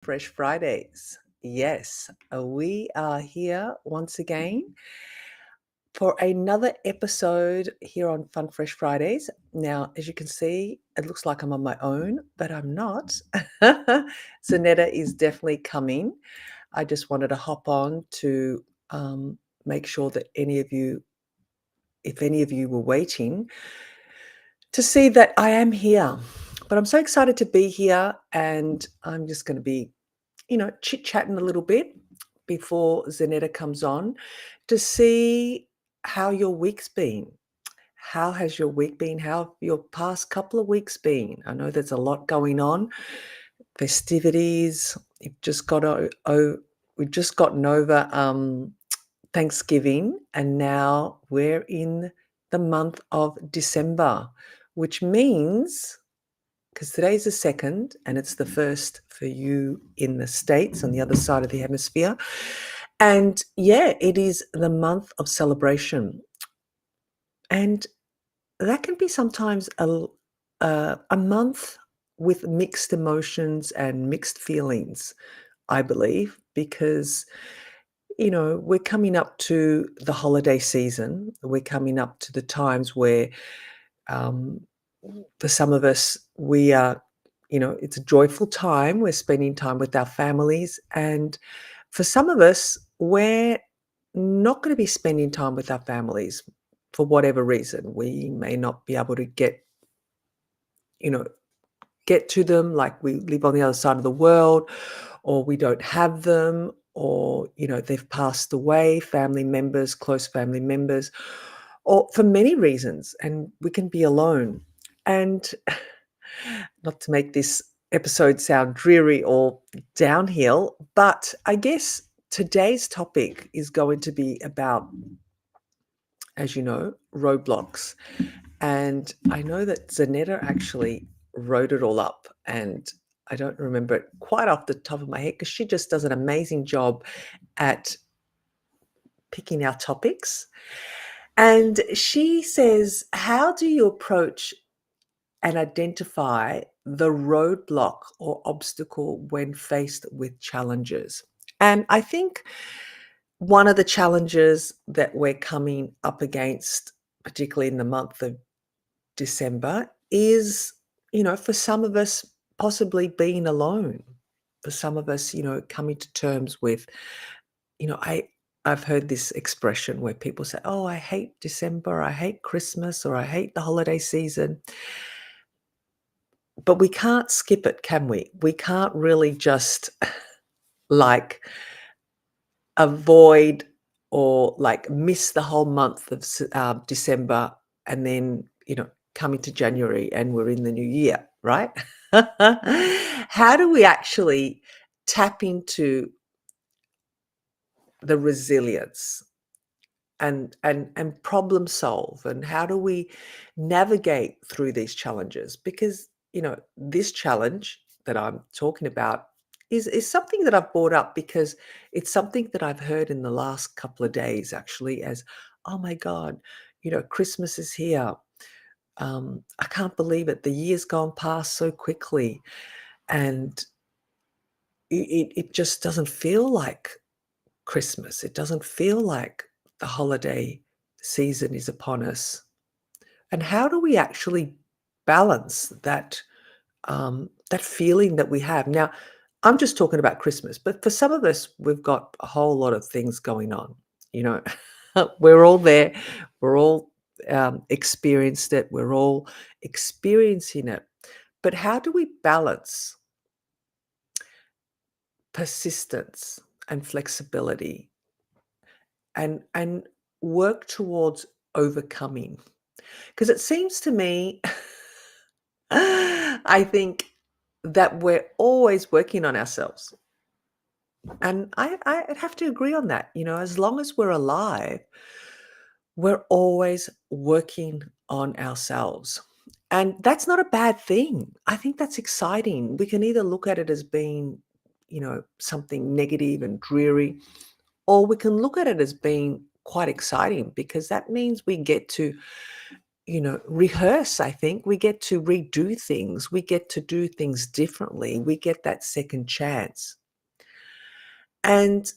Fresh Fridays. Yes, we are here once again for another episode here on Fun Fresh Fridays. Now, as you can see, it looks like I'm on my own, but I'm not. Zanetta is definitely coming. I just wanted to hop on to make sure that if any of you were waiting, to see that I am here. But I'm so excited to be here, and I'm just going to be chit-chatting a little bit before Zanetta comes on to see how your week's been. How has your week been? How have your past couple of weeks been? I know there's a lot going on. Festivities. We've just gotten over Thanksgiving, and now we're in the month of December, which means, because today's the 2nd and it's the 1st for you in the States on the other side of the hemisphere. And yeah, it is the month of celebration. And that can be sometimes a month with mixed emotions and mixed feelings, I believe, because, we're coming up to the holiday season. We're coming up to the times where, um, for some of us, we are, it's a joyful time. We're spending time with our families. And for some of us, we're not going to be spending time with our families for whatever reason. We may not be able to you know, get to them, like we live on the other side of the world, or we don't have them, or, they've passed away, family members, close family members, or for many reasons, and we can be alone. And not to make this episode sound dreary or downhill, but I guess today's topic is going to be about, as you know, roadblocks. And I know that Zanetta actually wrote it all up, and I don't remember it quite off the top of my head because she just does an amazing job at picking our topics. And she says, how do you approach and identify the roadblock or obstacle when faced with challenges? And I think one of the challenges that we're coming up against, particularly in the month of December, is, for some of us, possibly being alone. For some of us, coming to terms with, I've heard this expression where people say, "Oh, I hate December, I hate Christmas, or I hate the holiday season." But we can't skip it, can we? We can't really just like avoid or like miss the whole month of December, and then, coming to January and we're in the new year, right? How do we actually tap into the resilience and problem solve, and how do we navigate through these challenges? Because, this challenge that I'm talking about is something that I've brought up because it's something that I've heard in the last couple of days, actually, as, oh my God, Christmas is here. I can't believe it. The year's gone past so quickly, and it just doesn't feel like Christmas. It doesn't feel like the holiday season is upon us. And how do we actually balance that feeling that we have? Now, I'm just talking about Christmas, but for some of us, we've got a whole lot of things going on. You know, we're all there. We're all experienced it. We're all experiencing it. But how do we balance persistence and flexibility and work towards overcoming? Because it seems to me, I think that we're always working on ourselves. And I'd have to agree on that. As long as we're alive, we're always working on ourselves. And that's not a bad thing. I think that's exciting. We can either look at it as being, something negative and dreary, or we can look at it as being quite exciting, because that means we get to, rehearse. I think we get to redo things. We get to do things differently. We get that second chance. And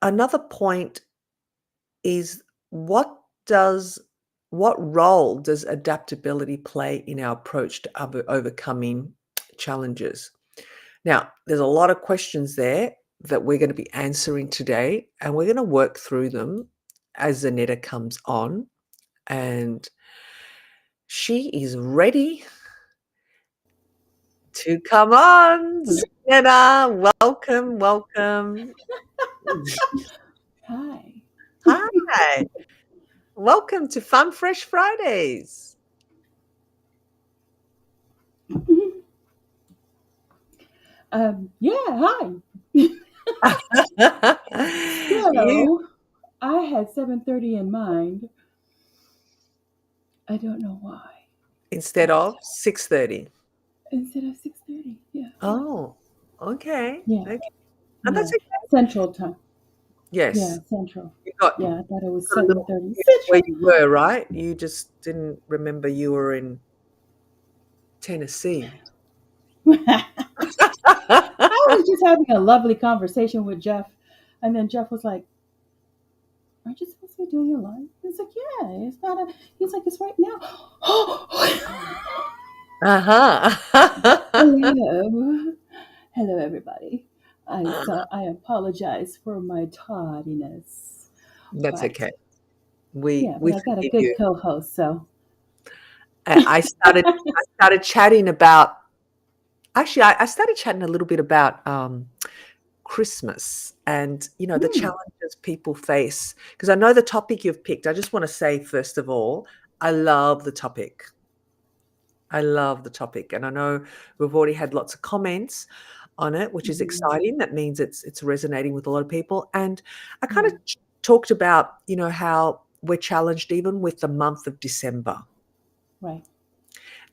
another point is does what role does adaptability play in our approach to overcoming challenges? Now, there's a lot of questions there that we're going to be answering today, and we're going to work through them as Zanetta comes on. And she is ready to come on. Zanetta, welcome, welcome. Hi. Hi, welcome to Fun Fresh Fridays. Yeah, hi. You So I had 7:30 in mind. I don't know why, instead but of 6:30. instead of 6:30, yeah, Oh, okay, yeah, okay. And that's yeah, okay. Central Time. Yeah, Yes, Central. you got Yeah, I thought it was got a little 7:30 confused where Central. you were, right? You just didn't remember you were in Tennessee. I was just having a lovely conversation with Jeff, and then Jeff was like, "Aren't you supposed to be doing your live?" It's like, "Yeah, it's not a." He's like, "It's right now." Uh-huh. Hello. Hello, everybody. I apologize for my tardiness, That's but okay. We yeah, but we I got a forgive good you. co-host, so I started chatting about actually I started chatting a little bit about Christmas and the hmm, challenges people face, because I know the topic you've picked. I just want to say first of all, I love the topic. I love the topic, and I know we've already had lots of comments on it, which is hmm, exciting. That means it's resonating with a lot of people. And I kind of yeah, talked about how we're challenged even with the month of December, right,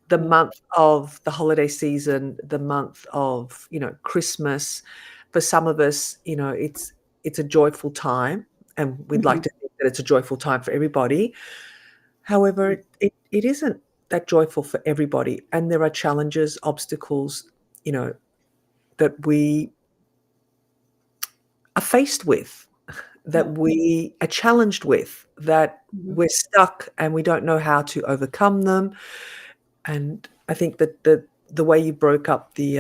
the yeah, month of the holiday season, the month of Christmas. For some of us, it's a joyful time, and we'd like hmm, to think that it's a joyful time for everybody. However, it isn't that joyful for everybody, and there are challenges, obstacles, you know, that we are faced with, yeah, that we are challenged with, that hmm, we're stuck and we don't know how to overcome them. And I think that the way you broke up the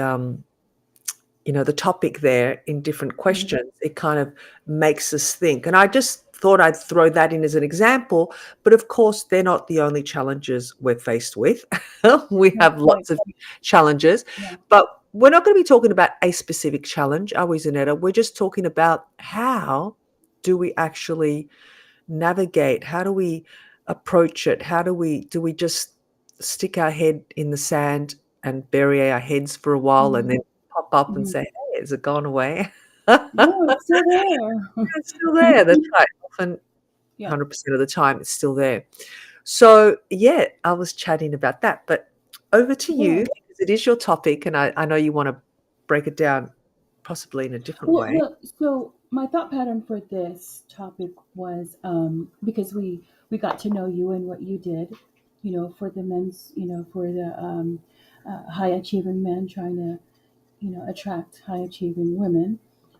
topic there in different hmm, questions, it kind of makes us think. And I just thought I'd throw that in as an example. But of course, they're not the only challenges we're faced with. We right, have right, lots of challenges, yeah, but we're not going to be talking about a specific challenge, are we, Zanetta? We're just talking about how do we actually navigate? How do we approach it? How do we just stick our head in the sand and bury our heads for a while and hmm, then pop up and hmm. say, "Hey, has it gone away?" No, it's still there. It's still there. That's right. Often Yeah. 100% of the time, it's still there. So, yeah, I was chatting about that, but over to you Yeah. because it is your topic, and I know you wanna break it down possibly in a different Well, way. well, so my thought pattern for this topic was because we got to know you and what you did, for the men's, for the high achieving men trying to, attract high achieving women,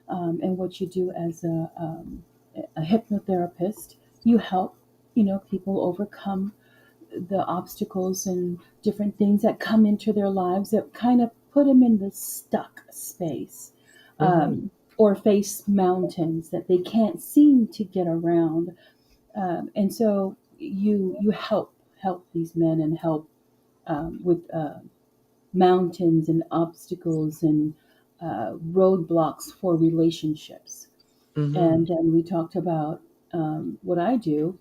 and what you do as a hypnotherapist. You help, people overcome the obstacles and different things that come into their lives that kind of put them in the stuck space, Mhm, or face mountains that they can't seem to get around. And so you help these men and help with mountains and obstacles and roadblocks for relationships. mhm, And then we talked about what I do,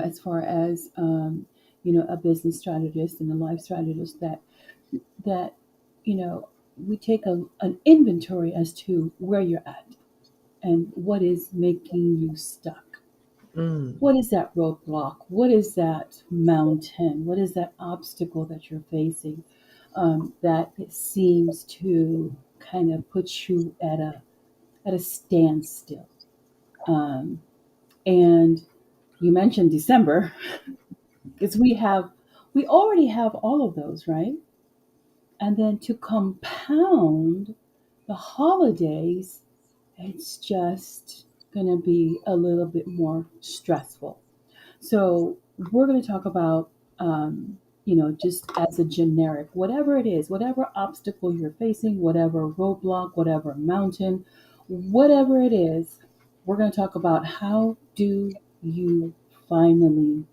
as far as a business strategist and a life strategist, that we take an inventory as to where you're at and what is making you stuck. mm, What is that roadblock? What is that mountain? What is that obstacle that you're facing, that it seems to kind of put you at a standstill? Um, and you mentioned December. because we already have all of those, right? And then to compound the holidays, it's just going to be a little bit more stressful. So we're going to talk about, just as a generic, whatever it is, whatever obstacle you're facing, whatever roadblock, whatever mountain, whatever it is, we're going to talk about how do you finally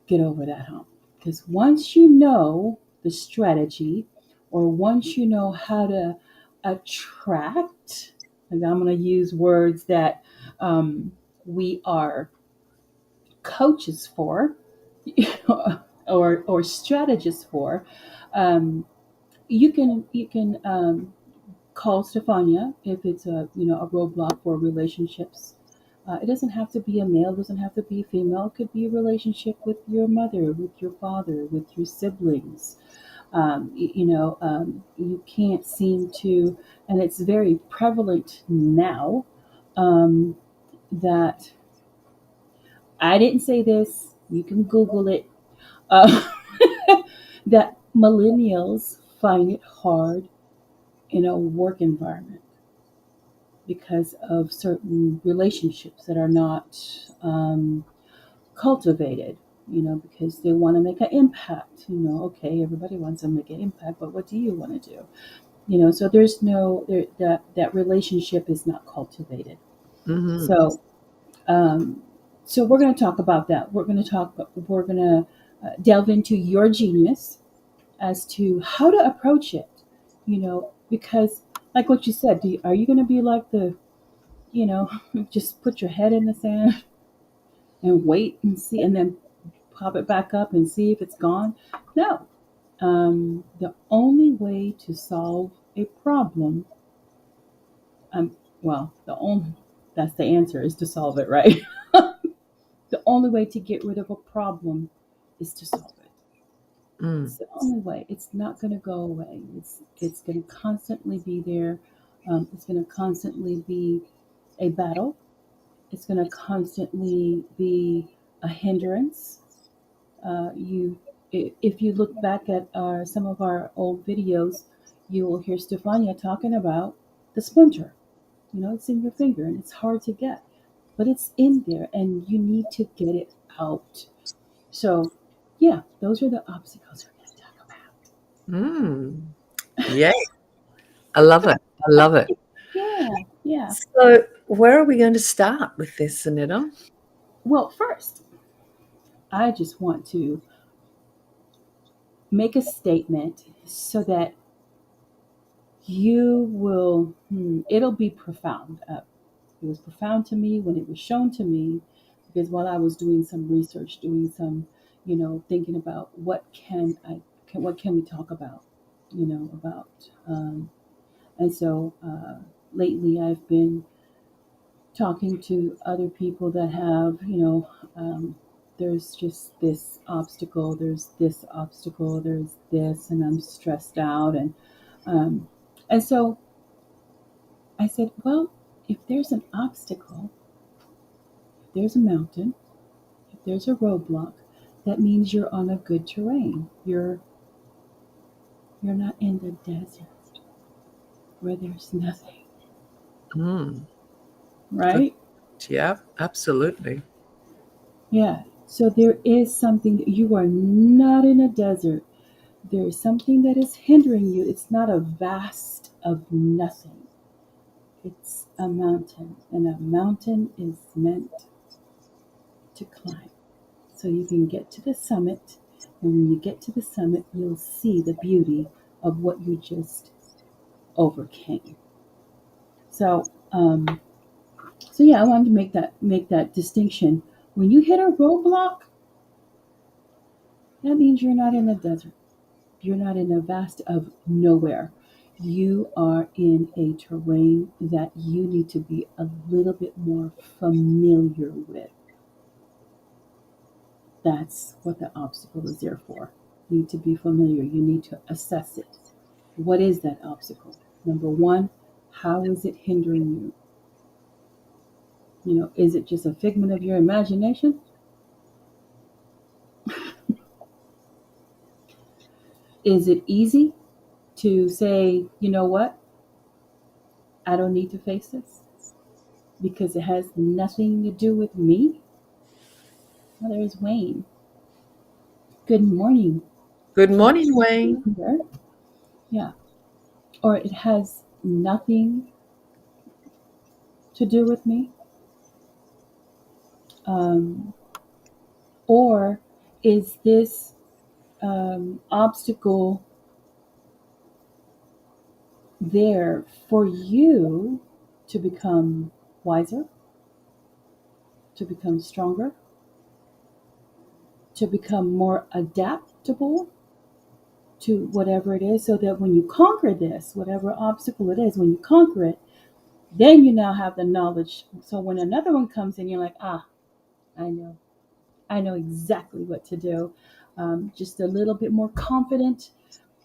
get over that hump. Because once you know the strategy, or once you know how to attract, and I'm going to use words that we are coaches for, or strategists for, um, you can call Stefania if it's a roadblock for relationships. It doesn't have to be a male, it doesn't have to be female. It could be a relationship with your mother, with your father, with your siblings. You can't seem to, and it's very prevalent now, um, that I didn't say this. You can Google it. Uh, that millennials find it hard in a work environment because of certain relationships that are not cultivated, because they want to make an impact. Okay, everybody wants to make an impact, but what do you want to do? So there's that relationship is not cultivated. Hmm. So, um, so we're going to talk about that. We're going to delve into your genius as to how to approach it, because like what you said, are you going to be like just put your head in the sand and wait and see, and then pop it back up and see if it's gone? No. The only way to solve a problem, well, that's the answer, is to solve it, right? The only way to get rid of a problem is to solve it. Mm. It's the only way. It's not going to go away. It's going to constantly be there. It's going to constantly be a battle. It's going to constantly be a hindrance. If you look back at some of our old videos, you will hear Stefania talking about the splinter. It's in your finger and it's hard to get, but it's in there and you need to get it out. So, yeah, those are the obstacles we're going to talk about. Mm. Yeah, I love it. I love it. Yeah, yeah. So, where are we going to start with this, Anita? Well, first, I just want to make a statement so that it'll be profound. It was profound to me when it was shown to me, because while I was doing some research, doing some, thinking about what can we talk about, about, and so lately I've been talking to other people that have, there's just this obstacle, there's this obstacle, there's this, and I'm stressed out, um, and so I said, well, if there's an obstacle, if there's a mountain, if there's a roadblock, that means you're on a good terrain. You're not in the desert where there's nothing, Mm. Good. right? Yeah, absolutely. Yeah. So there is something, you are not in a desert. There is something that is hindering you. It's not a vast of nothing. It's a mountain, and a mountain is meant to climb. So you can get to the summit, and when you get to the summit, you'll see the beauty of what you just overcame. So, so yeah, I wanted to make that distinction. When you hit a roadblock, that means you're not in a desert. You're not in a vast of nowhere. You are in a terrain that you need to be a little bit more familiar with. That's what the obstacle is there for. You need to be familiar. You need to assess it. What is that obstacle? Number one, how is it hindering you? Is it just a figment of your imagination? Is it easy to say, you know what, I don't need to face this because it has nothing to do with me? Well, there's Wayne. Good morning. Good Can morning, you Wayne. hear? Yeah. Or it has nothing to do with me. Um, or is this obstacle there for you to become wiser, to become stronger, to become more adaptable to whatever it is, so that when you conquer this, whatever obstacle it is, when you conquer it, then you now have the knowledge. So when another one comes in, you're like, ah, I know. I know exactly what to do. Just a little bit more confident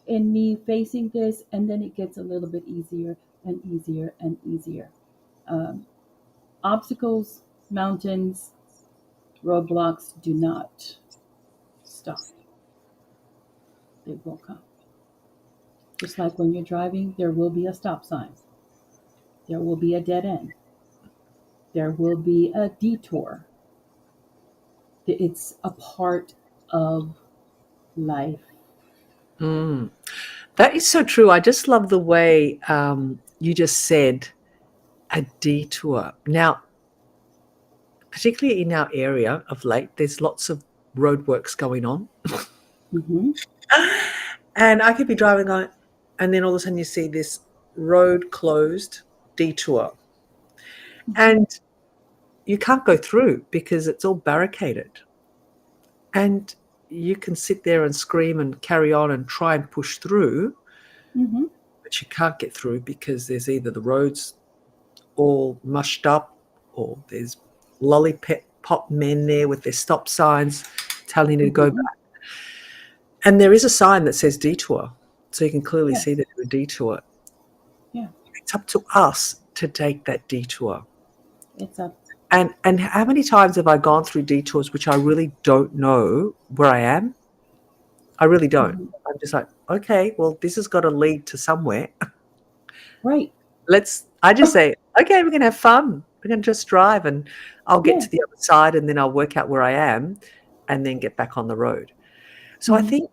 in me facing this, and then it gets a little bit easier and easier and easier. Um, Obstacles, mountains, roadblocks do not stop. They will come. Just like when you're driving, there will be a stop sign, there will be a dead end, there will be a detour. It's a part of life. Mm. That is so true. I just love the way you just said a detour. Now, particularly in our area of late, there's lots of roadworks going on. Hmm. And I could be driving on, and then all of a sudden you see this road closed detour. Hmm. And you can't go through because it's all barricaded. And you can sit there and scream and carry on and try and push through, Hmm. but you can't get through because there's either the roads all mushed up or there's lollipop men there with their stop signs telling you to go Hmm. back. And there is a sign that says detour. So you can clearly see Yes. that there's a detour. Yeah. It's up to us to take that detour. It's a. And how many times have I gone through detours which I really don't know where I am? I really don't. Mhm. I'm just like, okay, well, this has got to lead to somewhere. Right. I just say, okay, we're going to have fun. We're going to just drive and I'll get Yeah. to the other side and then I'll work out where I am and then get back on the road. So I Hmm. think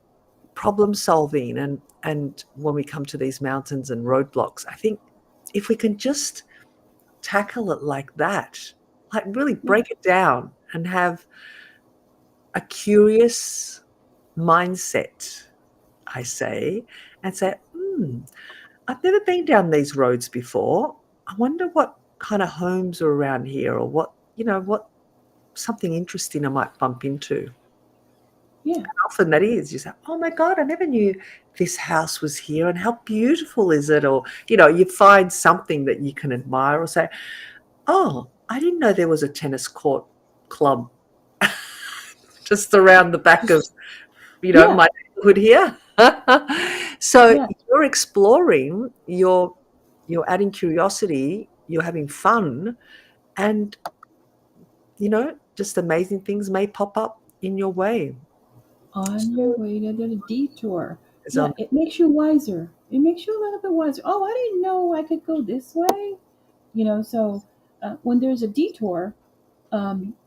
problem solving and when we come to these mountains and roadblocks, I think if we can just tackle it like that, like really Yeah. break it down and have a curious mindset, I say, and say, I've never been down these roads before. I wonder what kind of homes are around here or what something interesting I might bump into. Yeah. Often that is, you say, oh my God, I never knew this house was here and how beautiful is it? Or, you find something that you can admire or say, oh, I didn't know there was a tennis court club just around the back of, Just. Yeah. my neighborhood here. So Yeah. you're exploring, you're adding curiosity, you're having fun, and just amazing things may pop up in your way. On your So way to the detour. it's Yeah. on. It makes you wiser. It makes you a little bit wiser. Oh, I didn't know I could go this way. So when there's a detour,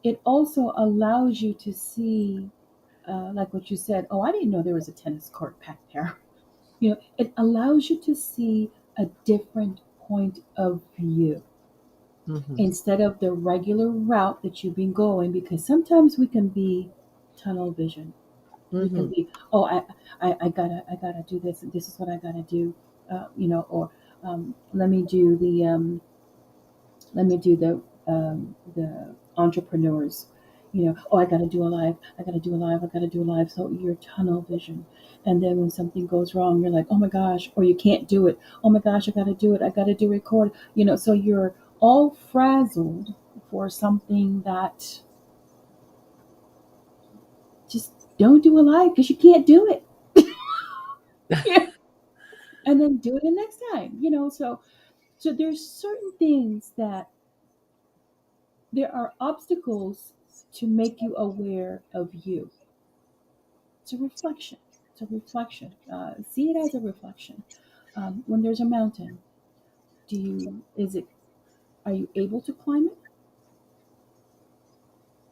it also allows you to see, like what you said. Oh, I didn't know there was a tennis court back there. It allows you to see a different point of view Mhm, instead of the regular route that you've been going, because sometimes we can be tunnel vision. We can mhm, be, oh, I gotta do this, and this is what I gotta do. Or let me do the entrepreneurs. Oh, I gotta do a live, I gotta do a live, I gotta do a live. So you're tunnel vision, and then when something goes wrong, you're like, oh my gosh, or you can't do it. Oh my gosh, I gotta do it. I gotta do record. So you're all frazzled for something that, just don't do a live because you can't do it. Yeah. And then do it the next time. So there's certain things that, there are obstacles to make you aware of you. It's a reflection. just a reflection. See it as a reflection. When there's a mountain, are you able to climb it?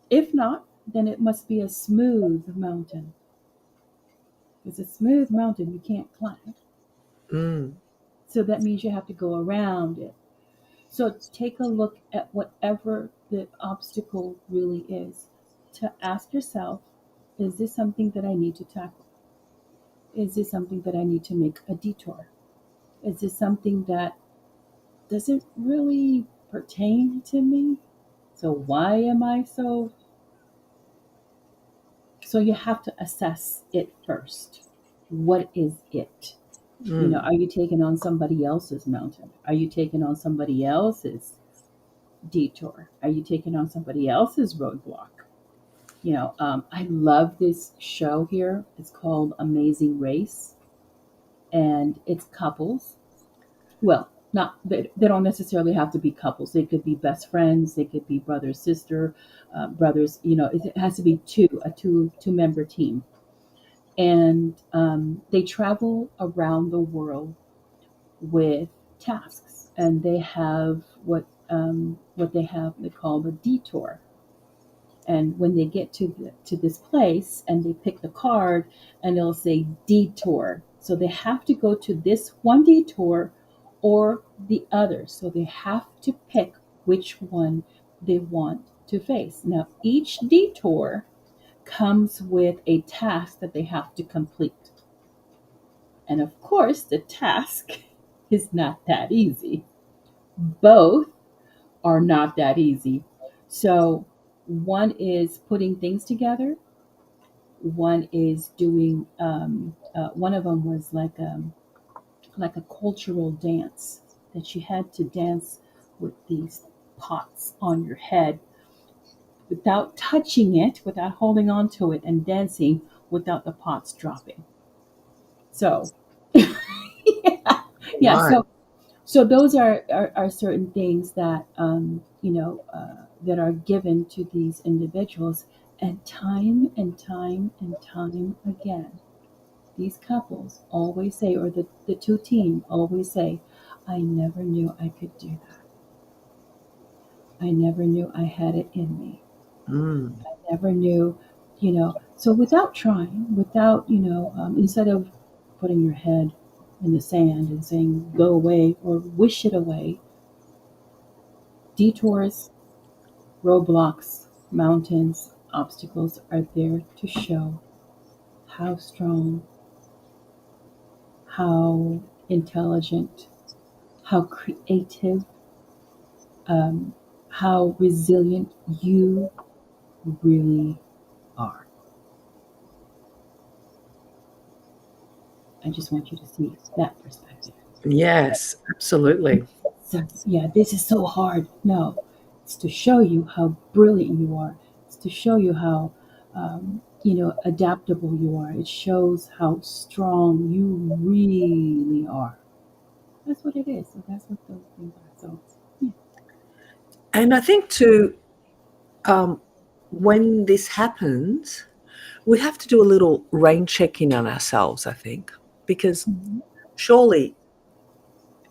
If not, then it must be a smooth mountain. Because a smooth mountain you can't climb. Mm. So that means you have to go around it. So take a look at whatever the obstacle really is to ask yourself, is this something that I need to tackle? Is this something that I need to make a detour? Is this something that doesn't really pertain to me? So why am I so? So you have to assess it first. What is it? Mm. Are you taking on somebody else's mountain? Are you taking on somebody else's detour? Are you taking on somebody else's roadblock? I love this show here. It's called Amazing Race, and it's couples. Well, not they don't necessarily have to be couples. They could be best friends. They could be brother, sister, brothers. It has to be two member team, and they travel around the world with tasks, and they have what they call the detour. And when they get to this place and they pick the card and it'll say detour, so they have to go to this one detour or the other. So they have to pick which one they want to face. Now each detour comes with a task that they have to complete. And of course, the task is not that easy. Both are not that easy. So, one is putting things together, one is doing, one of them was like a cultural dance that you had to dance with these pots on your head without touching it, without holding on to it, and dancing without the pots dropping. So, yeah, yeah. Right. So those are certain things that that are given to these individuals, and time and time again, these couples always say, or the two team always say, "I never knew I could do that. I never knew I had it in me. Mm. I never knew." So without trying, without instead of putting your head in the sand and saying go away or wish it away, detours, roadblocks, mountains, obstacles are there to show how strong, how intelligent, how creative, um, how resilient you really are. I just want you to see that perspective. Yes, absolutely. So, yeah, this is so hard. No, it's to show you how brilliant you are. It's to show you how, adaptable you are. It shows how strong you really are. That's what it is. So that's what those things are. So, yeah. And I think too, um, when this happens, we have to do a little rain check in on ourselves, I think, because Mhm. surely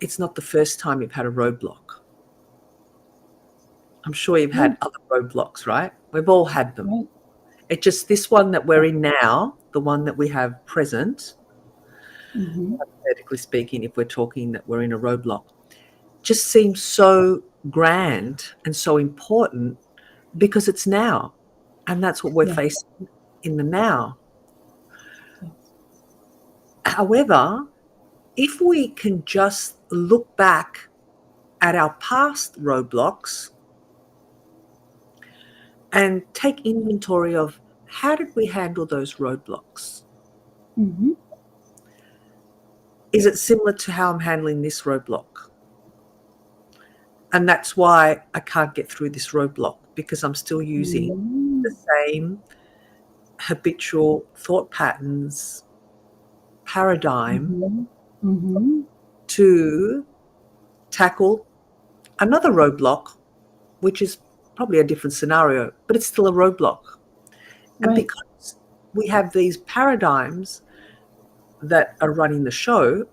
it's not the first time you've had a roadblock. I'm sure you've Right, had other roadblocks, right? We've all had them. right. It's just this one that we're Yeah. in now, the one that we have present, Mm-hmm. hypothetically speaking, if we're talking that we're in a roadblock, just seems so grand and so important because it's now. And that's what we're Yes, facing in the now. yes. However, if we can just look back at our past roadblocks and take inventory of how did we handle those roadblocks? Mm-hmm. Is it similar to how I'm handling this roadblock? And that's why I can't get through this roadblock because I'm still using the Mm-hmm. same habitual thought patterns, paradigm Mm-hmm. Mm-hmm. to tackle another roadblock, which is probably a different scenario, but it's still a roadblock. And Right. because we have these paradigms, that are running the show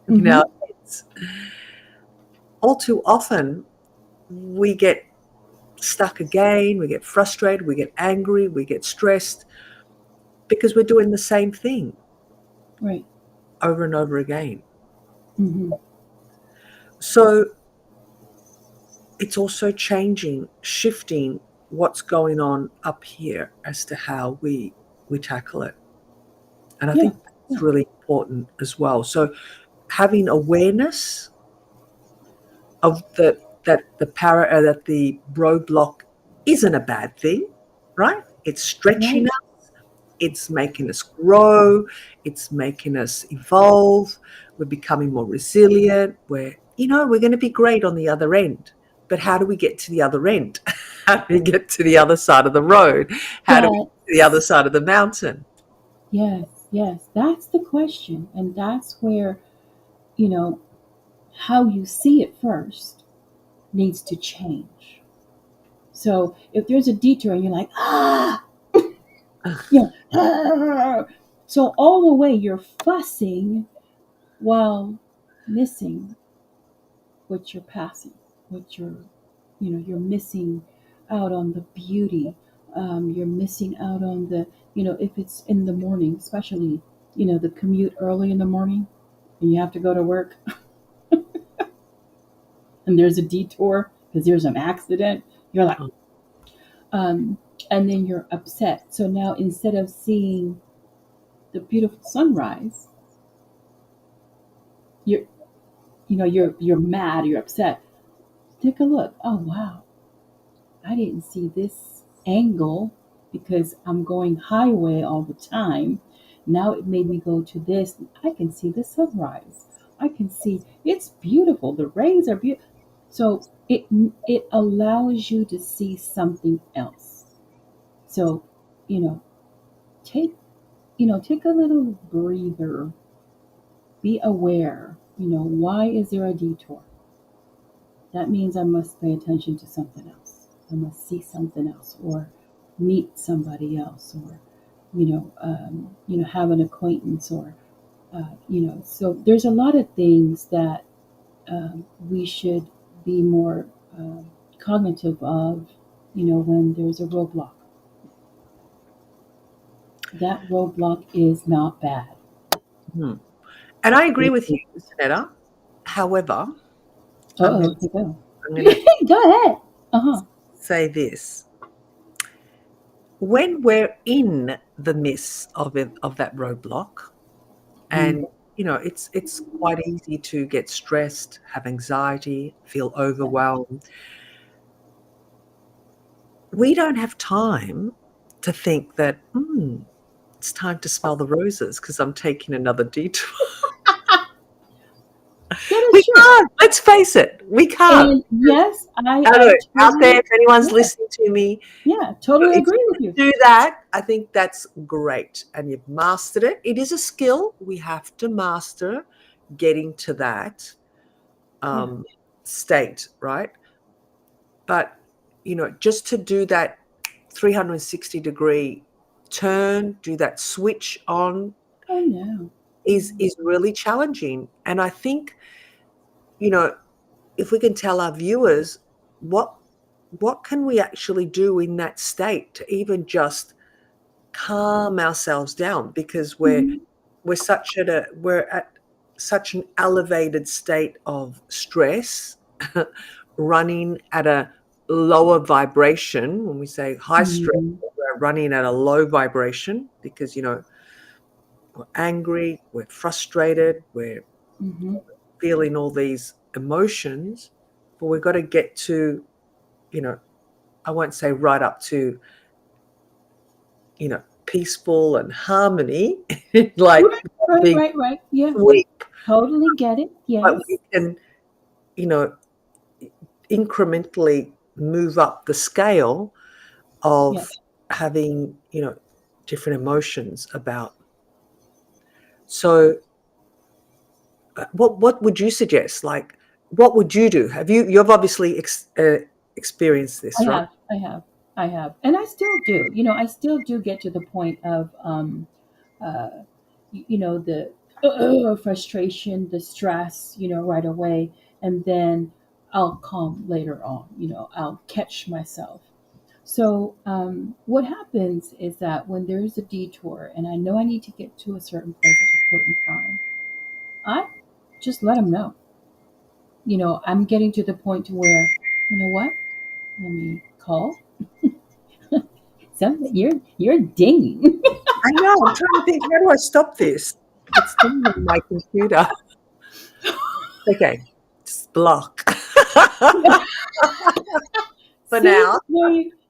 in Mm-hmm. our heads, all too often we get stuck again, we get frustrated, we get angry, we get stressed because we're doing the same thing Right. over and over again. Mm-hmm. So it's also changing, shifting what's going on up here as to how we tackle it. And I Yeah. think Yeah. that's really important as well. So having awareness of that the roadblock isn't a bad thing, right? It's stretching Right. us, it's making us grow, it's making us evolve, we're becoming more resilient, we're going to be great on the other end. But how do we get to the other end? How do we get to the other side of the road? How do we get to the other That's side of the mountain? yes. Yes. That's the question, and that's where you know how you see it first needs to change. So if there's a detour and you're like, you know, so all the way you're fussing while missing what you're passing, what you're missing out on the beauty. You're missing out on if it's in the morning, especially, the commute early in the morning and you have to go to work and there's a detour because there's an accident. You're like, um, and then you're upset. So now instead of seeing the beautiful sunrise, you're, you're mad, you're upset. Take a look. Oh, wow. I didn't see this angle because I'm going highway all the time. Now it made me go to this. I can see the sunrise. I can see it's beautiful. The rays are beautiful. So it allows you to see something else. So, you know, take take a little breather. Be aware. Why is there a detour? That means I must pay attention to something else. I must see something else, or meet somebody else, or have an acquaintance, or So there's a lot of things that we should be more cognitive of. When there's a roadblock, that roadblock is not bad. Hmm. And I agree with you, Janetta. However, Uh I'm going oh, to you go. I'm going to Go ahead. Uh huh. say this: when we're in the midst of that roadblock, Mm-hmm. and it's quite easy to get stressed, have anxiety, feel overwhelmed. We don't have time to think that it's time to smell the roses because I'm taking another detour. That We is true. can't. Let's face it, we can't. And yes, I Out I there, totally, if anyone's yeah, listening to me, yeah, totally if agree you with you. can do that, I think that's great. And you've mastered it. It is a skill we have to master, getting to that Yeah. um, state, right? But, just to do that 360-degree turn, do that switch on Oh no. is really challenging. And I think, you know, if we can tell our viewers what what can we actually do in that state to even just calm ourselves down, because Mm-hmm. we're at such an elevated state of stress, running at a lower vibration. When we say high stress, Mm-hmm. we're running at a low vibration because we're angry, we're frustrated, we're Mm-hmm. feeling all these emotions, but we've got to get to, you know, I won't say right up to, peaceful and harmony, like Right, right, big right, right. Yeah, sweep, totally get it. but we Yes. can, you know, incrementally move up the scale Yeah. of having, different emotions about. So, what would you suggest? Like, what would you do? You've obviously experienced I this, right? have, I have, I have, and I still do. I still do get to the point of uh, the frustration, the stress, right away, and then I'll calm later on. I'll catch myself. So what happens is that when there's a detour and I know I need to get to a certain place at a certain time, I just let them know. I'm getting to the point to where, what? Let me call. Something you're dinging. I know. I'm trying to think, how do I stop this? It's done on my computer. Okay, just block for See, now.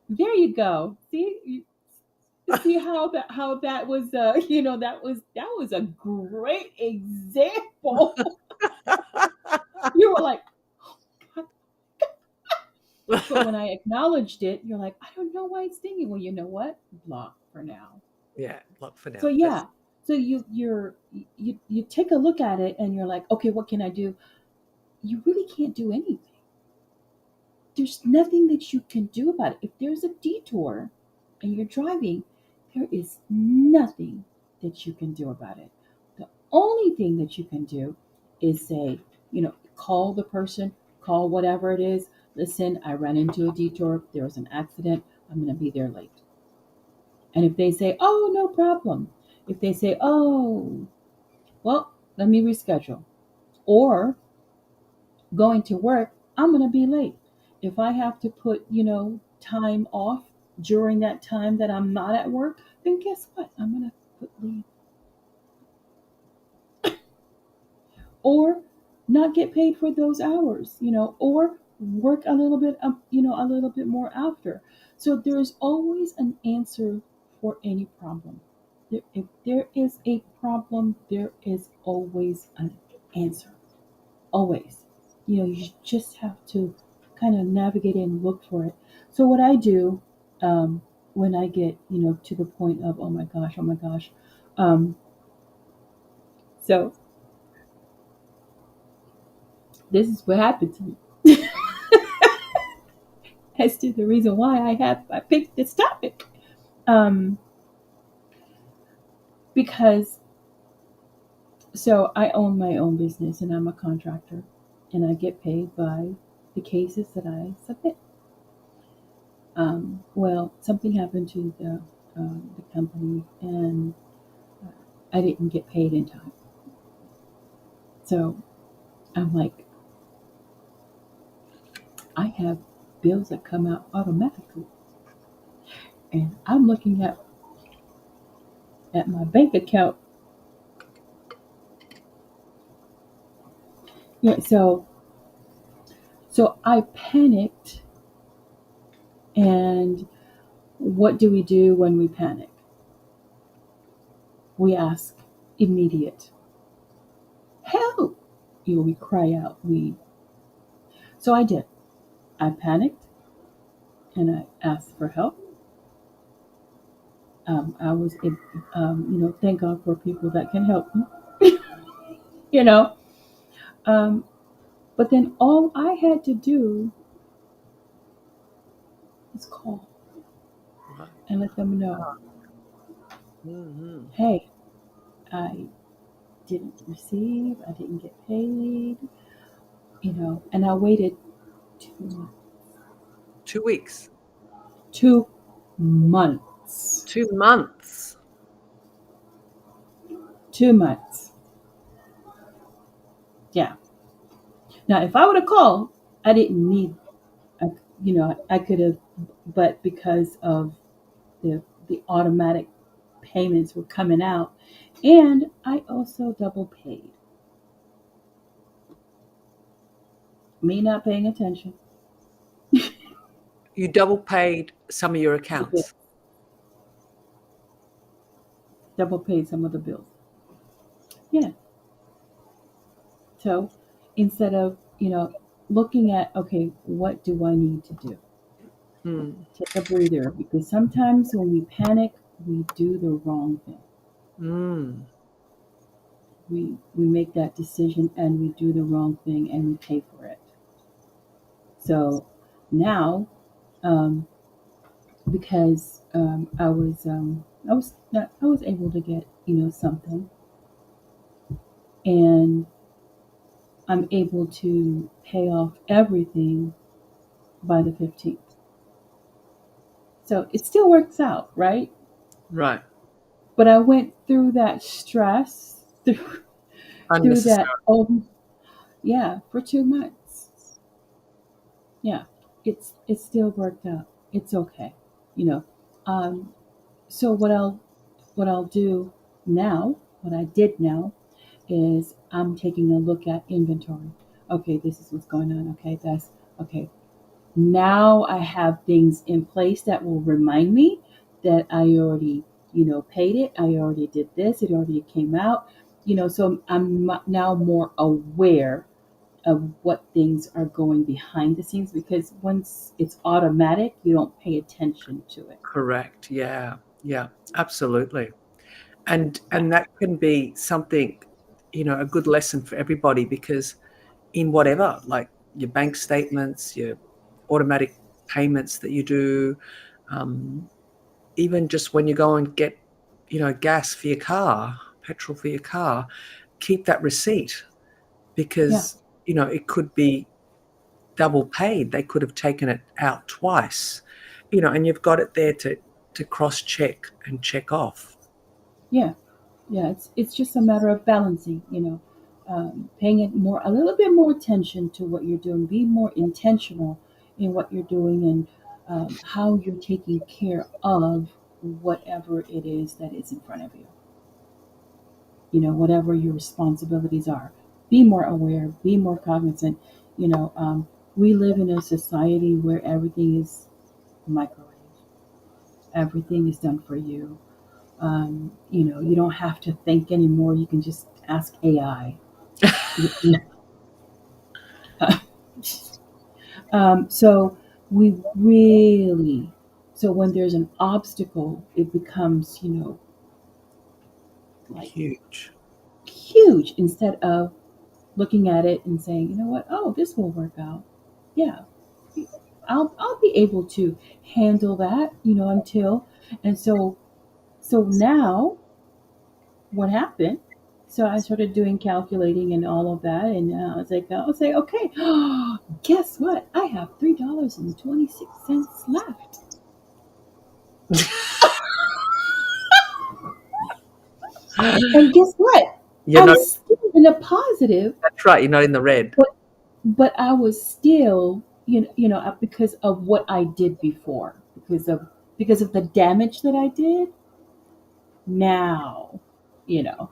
there you go. See, see how that was. That was a great example. You were like, but when I acknowledged it, you're like, I don't know why it's dinging. Well, you know what? Block for now. Yeah, block for So now. That's yeah, so you take a look at it and you're like, okay, what can I do? You really can't do anything. There's nothing that you can do about it. If there's a detour and you're driving, there is nothing that you can do about it. The only thing that you can do is say, call the person, call whatever it is. Listen, I ran into a detour. There was an accident. I'm going to be there late. And if they say, oh, no problem. If they say, oh, well, let me reschedule. Or going to work, I'm going to be late. If I have to put, time off during that time that I'm not at work, then guess what? I'm going to put leave. Or not get paid for those hours, or work a little bit more after. So there's always an answer for any problem. If there is a problem, there is always an answer. Always. You just have to kind of navigate it and look for it. So what I do, when I get, to the point of, oh my gosh, um, so this is what happened to me. As to the reason why I picked this topic, um, because so I own my own business and I'm a contractor, and I get paid by the cases that I submit. Well, something happened to the company, and I didn't get paid in time. So I'm like, I have bills that come out automatically, and I'm looking at my bank account. Yeah, so I panicked, and what do we do when we panic? We ask immediate help. We cry out. So I did. I panicked and I asked for help. I was, thank God for people that can help me. you know, um, but then all I had to do was call right. and let them know, Hmm. hey, I didn't receive, I didn't get paid, and I waited 2 months. 2 weeks, 2 months. 2 months. 2 months. Yeah. Now, if I would have called, I didn't need, I, I could have, but because of the automatic payments were coming out, and I also double paid. Me not paying attention. You double paid some of your The bill, accounts. double paid some of the bills. Yeah. So instead of, looking at, okay, what do I need to do? Mm. Take a breather, because sometimes when we panic, we do the wrong thing. Mm. We make that decision and we do the wrong thing and we pay for it. So now, um, because I was not, I was able to get something. and I'm able to pay off everything by the 15th. So it still works out, right? Right. But I went through that stress, through that, Unnecessary. oh, yeah, for 2 months. Yeah, it still worked out. It's okay, you know. Um, so what I'll do now, what I did now, is I'm taking a look at inventory. Okay, this is what's going on. Okay, that's okay. Now I have things in place that will remind me that I already, paid it. I already did this. It already came out. So I'm now more aware of what things are going behind the scenes, because once it's automatic, you don't pay attention to it. Correct. Yeah. Yeah. Absolutely. And that can be something, a good lesson for everybody, because in whatever, like your bank statements, your automatic payments that you do, um, even just when you go and get, gas for your car, petrol for your car, keep that receipt, Yeah, because, it could be double paid. They could have taken it out twice, and you've got it there to cross check and check off. yeah, yeah. It's just a matter of balancing. Paying it a little bit more attention to what you're doing. Be more intentional in what you're doing, and how you're taking care of whatever it is that is in front of you. Whatever your responsibilities are. Be more aware. Be more cognizant. You know, um, we live in a society where everything is microwave. Everything is done for you. You don't have to think anymore. You can just ask AI. So we really, so when there's an obstacle, it becomes, like Huge. huge, instead of looking at it and saying, you know what, oh, this will work out. Yeah, I'll be able to handle that, until, and so now what happened? So I started doing calculating and all of that, and I was like, okay, guess what? I have $3.26 left, and guess what? You're I'm not. still in a positive, That's right. You're not in the red. but I was still, because of what I did before, because of the damage that I did. Now, you know,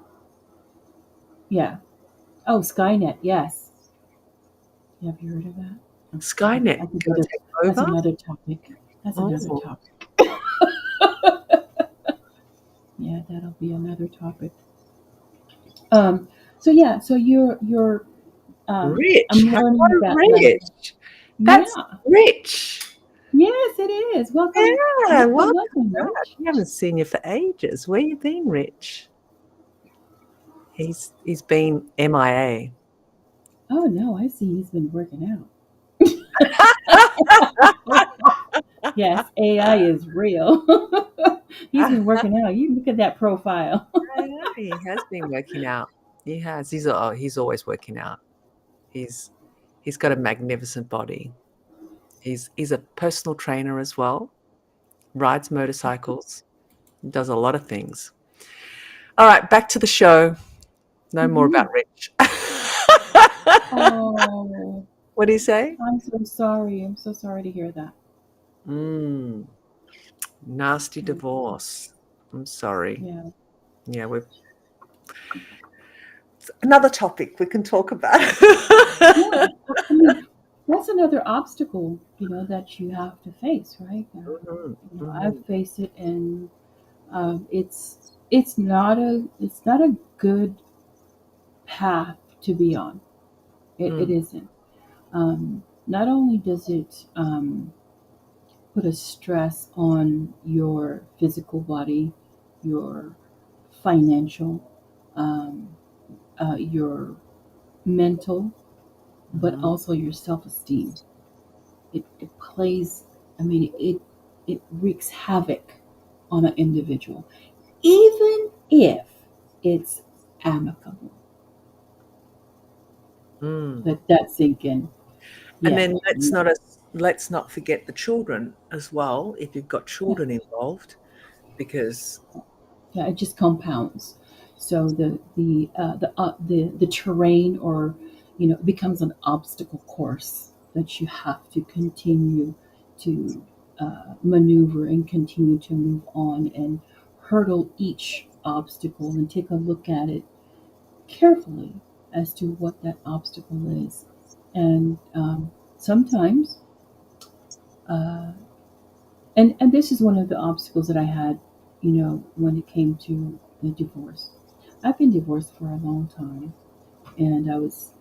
yeah. Oh, Skynet, yes. Have you heard of that? Okay, Skynet that's going another. to take That's over. another topic. That's another Oh, topic. Yeah, that'll be another topic. Um. So yeah. So you're. I'm rich. How learning about that lesson. rich? That's Yeah. rich. Yes, it is. Welcome. Yeah. Welcome. Welcome Welcome, back. Rich. We haven't seen you for ages. Where you been, Rich? He's been MIA. Oh no, I see. He's been working out. Yes, AI is real. He's been working out. You look at that profile. Yeah, he has been working out. He has. He's always working out. He's he's got a magnificent body. He's a personal trainer as well. Rides motorcycles. Does a lot of things. All right, back to the show. No more Hmm. about Rich. Oh, What do you say? I'm so sorry. I'm so sorry to hear that. Mm, nasty Yeah, divorce. I'm sorry. yeah, Yeah, we've another topic we can talk about. yeah. I mean, that's another obstacle, that you have to face, right? Mhm, I've mhm, faced it, and it's not a good path to be on. It mm, isn't. Not only does it put a stress on your physical body, your financial, um, your mental, but mhm, also your self esteem. It plays, I mean, it wreaks havoc on an individual, even if it's amicable. Mm. Let that sink in. And Yeah. then let's not forget the children as well, if you've got Yeah. children involved, because Yeah, it just compounds. So the terrain, or becomes an obstacle course that you have to continue to maneuver and continue to move on and hurdle each obstacle and take a look at it carefully as to what that obstacle is. And sometimes, uh, and this is one of the obstacles that I had, when it came to the divorce. I've been divorced for a long time, and I was,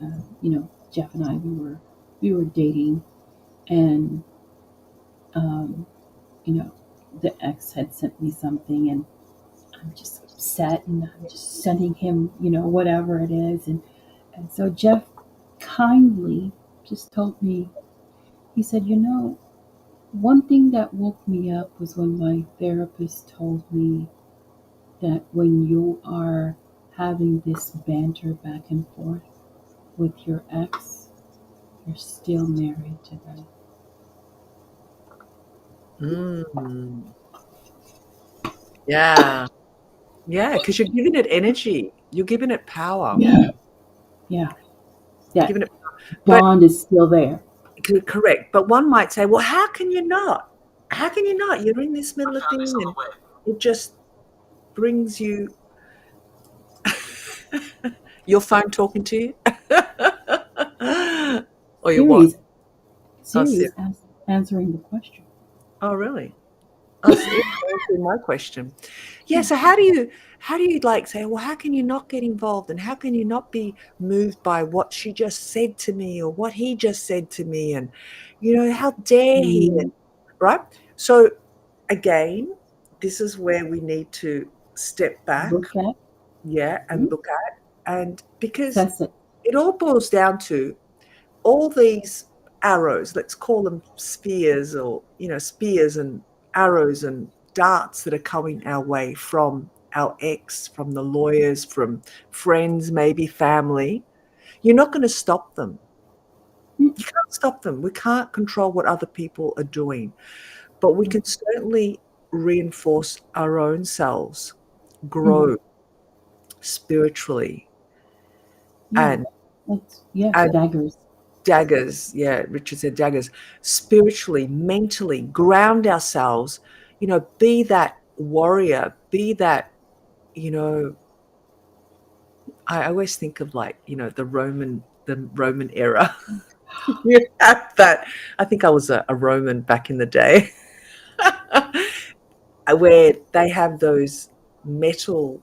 Jeff and I, we were dating, and um, you know, the ex had sent me something, and I'm just upset, and I'm just sending him, whatever it is, and so Jeff kindly just told me, he said, one thing that woke me up was when my therapist told me that when you are having this banter back and forth with your ex, you're still married to them. mm, yeah, yeah, because you're giving it energy, you're giving it power, Yeah. Yeah. you're That giving it. But bond is still there. correct. But one might say, well, how can you not? How can you not? You're in this middle of thing, and it just brings you your phone talking to you, or your what? Siri Oh, Siri is answering the question. oh, really? Oh, it's answering my question. Yeah, so how do you like say, well, how can you not get involved and how can you not be moved by what she just said to me or what he just said to me and how dare he, Mm, right? So again, this is where we need to step back, look at, yeah, and mm, look at, and because assess it. it all boils down to all these arrows, let's call them spears, or spears and arrows and darts that are coming our way from our ex, from the lawyers, from friends, maybe family. You're not going to stop them. Mm, You can't stop them. We can't control what other people are doing, but we mm, can certainly reinforce our own selves, mm. grow spiritually, Yeah. and Yes, and daggers. daggers, yeah, Richard said daggers, spiritually, mentally, ground ourselves, be that warrior, be that, you know, I always think of like, the Roman era. You have that. I think I was a Roman back in the day, where they have those metal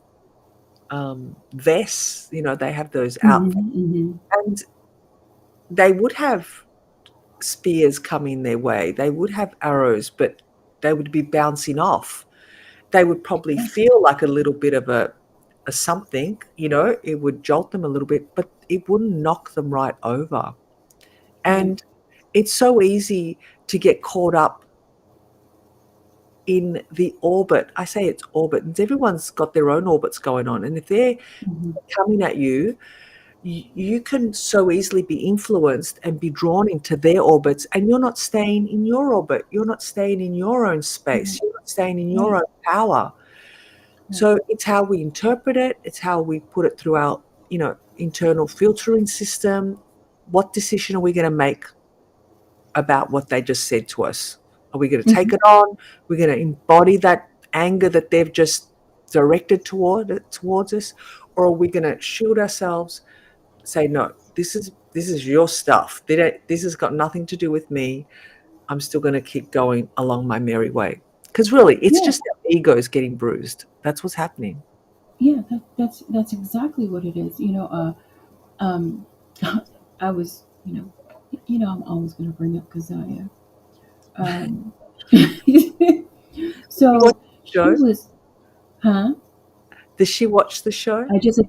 vests, they have those outfits, Hmm. and they would have spears coming their way. They would have arrows, but they would be bouncing off. They would probably Yeah. feel like a little bit of a something, it would jolt them a little bit, but it wouldn't knock them right over. Right. And it's so easy to get caught up in the orbit. I say it's orbit, and everyone's got their own orbits going on. And if they're Hmm. coming at you, you can so easily be influenced and be drawn into their orbits, and you're not staying in your orbit. You're not staying in your own space. Right. You're not staying in your Right. own power. Right. So it's how we interpret it. It's how we put it through our, internal filtering system. What decision are we going to make about what they just said to us? Are we going to take Hmm. it on? We're going to embody that anger that they've just directed towards us, or are we going to shield ourselves, say, no, this is your stuff. This has got nothing to do with me. I'm still going to keep going along my merry way. Because really, it's Yeah. just our egos getting bruised. That's what's happening. Yeah. That's exactly what it is. Um, I was, I'm always going to bring up Kazaya. Um, Does she watch so the she show? was, huh? Does she watch the show? I just,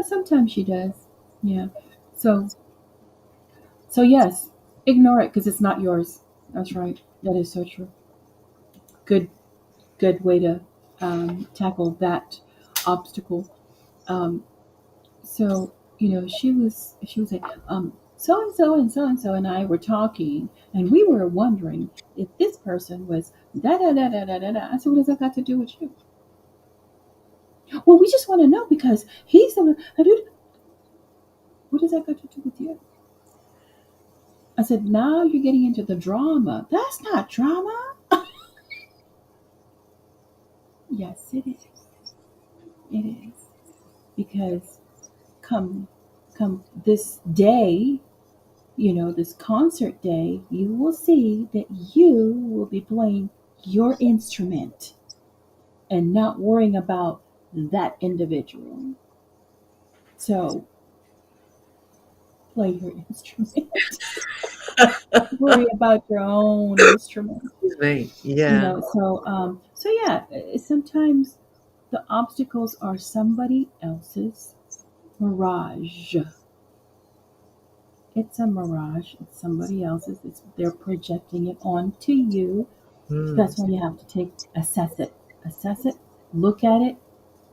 sometimes she does. Yeah. So, so yes, ignore it because it's not yours. That's right. That is so true. Good, good way to tackle that obstacle. Um, so she was like, so and so and so and so and I were talking, and we were wondering if this person was da da da da da da da. I said, what does that got to do with you? Well, we just want to know because he's the. What does that got to do with you? I said, now you're getting into the drama. That's not drama. Yes, it is. It is because come come this day, this concert day, you will see that you will be playing your instrument and not worrying about that individual. So play your instrument. Worry about your own instrument. Excuse me. Yeah. So yeah, sometimes the obstacles are somebody else's mirage. It's a mirage. It's somebody else's. They're projecting it onto you. So Mm. that's why you have to assess it, look at it.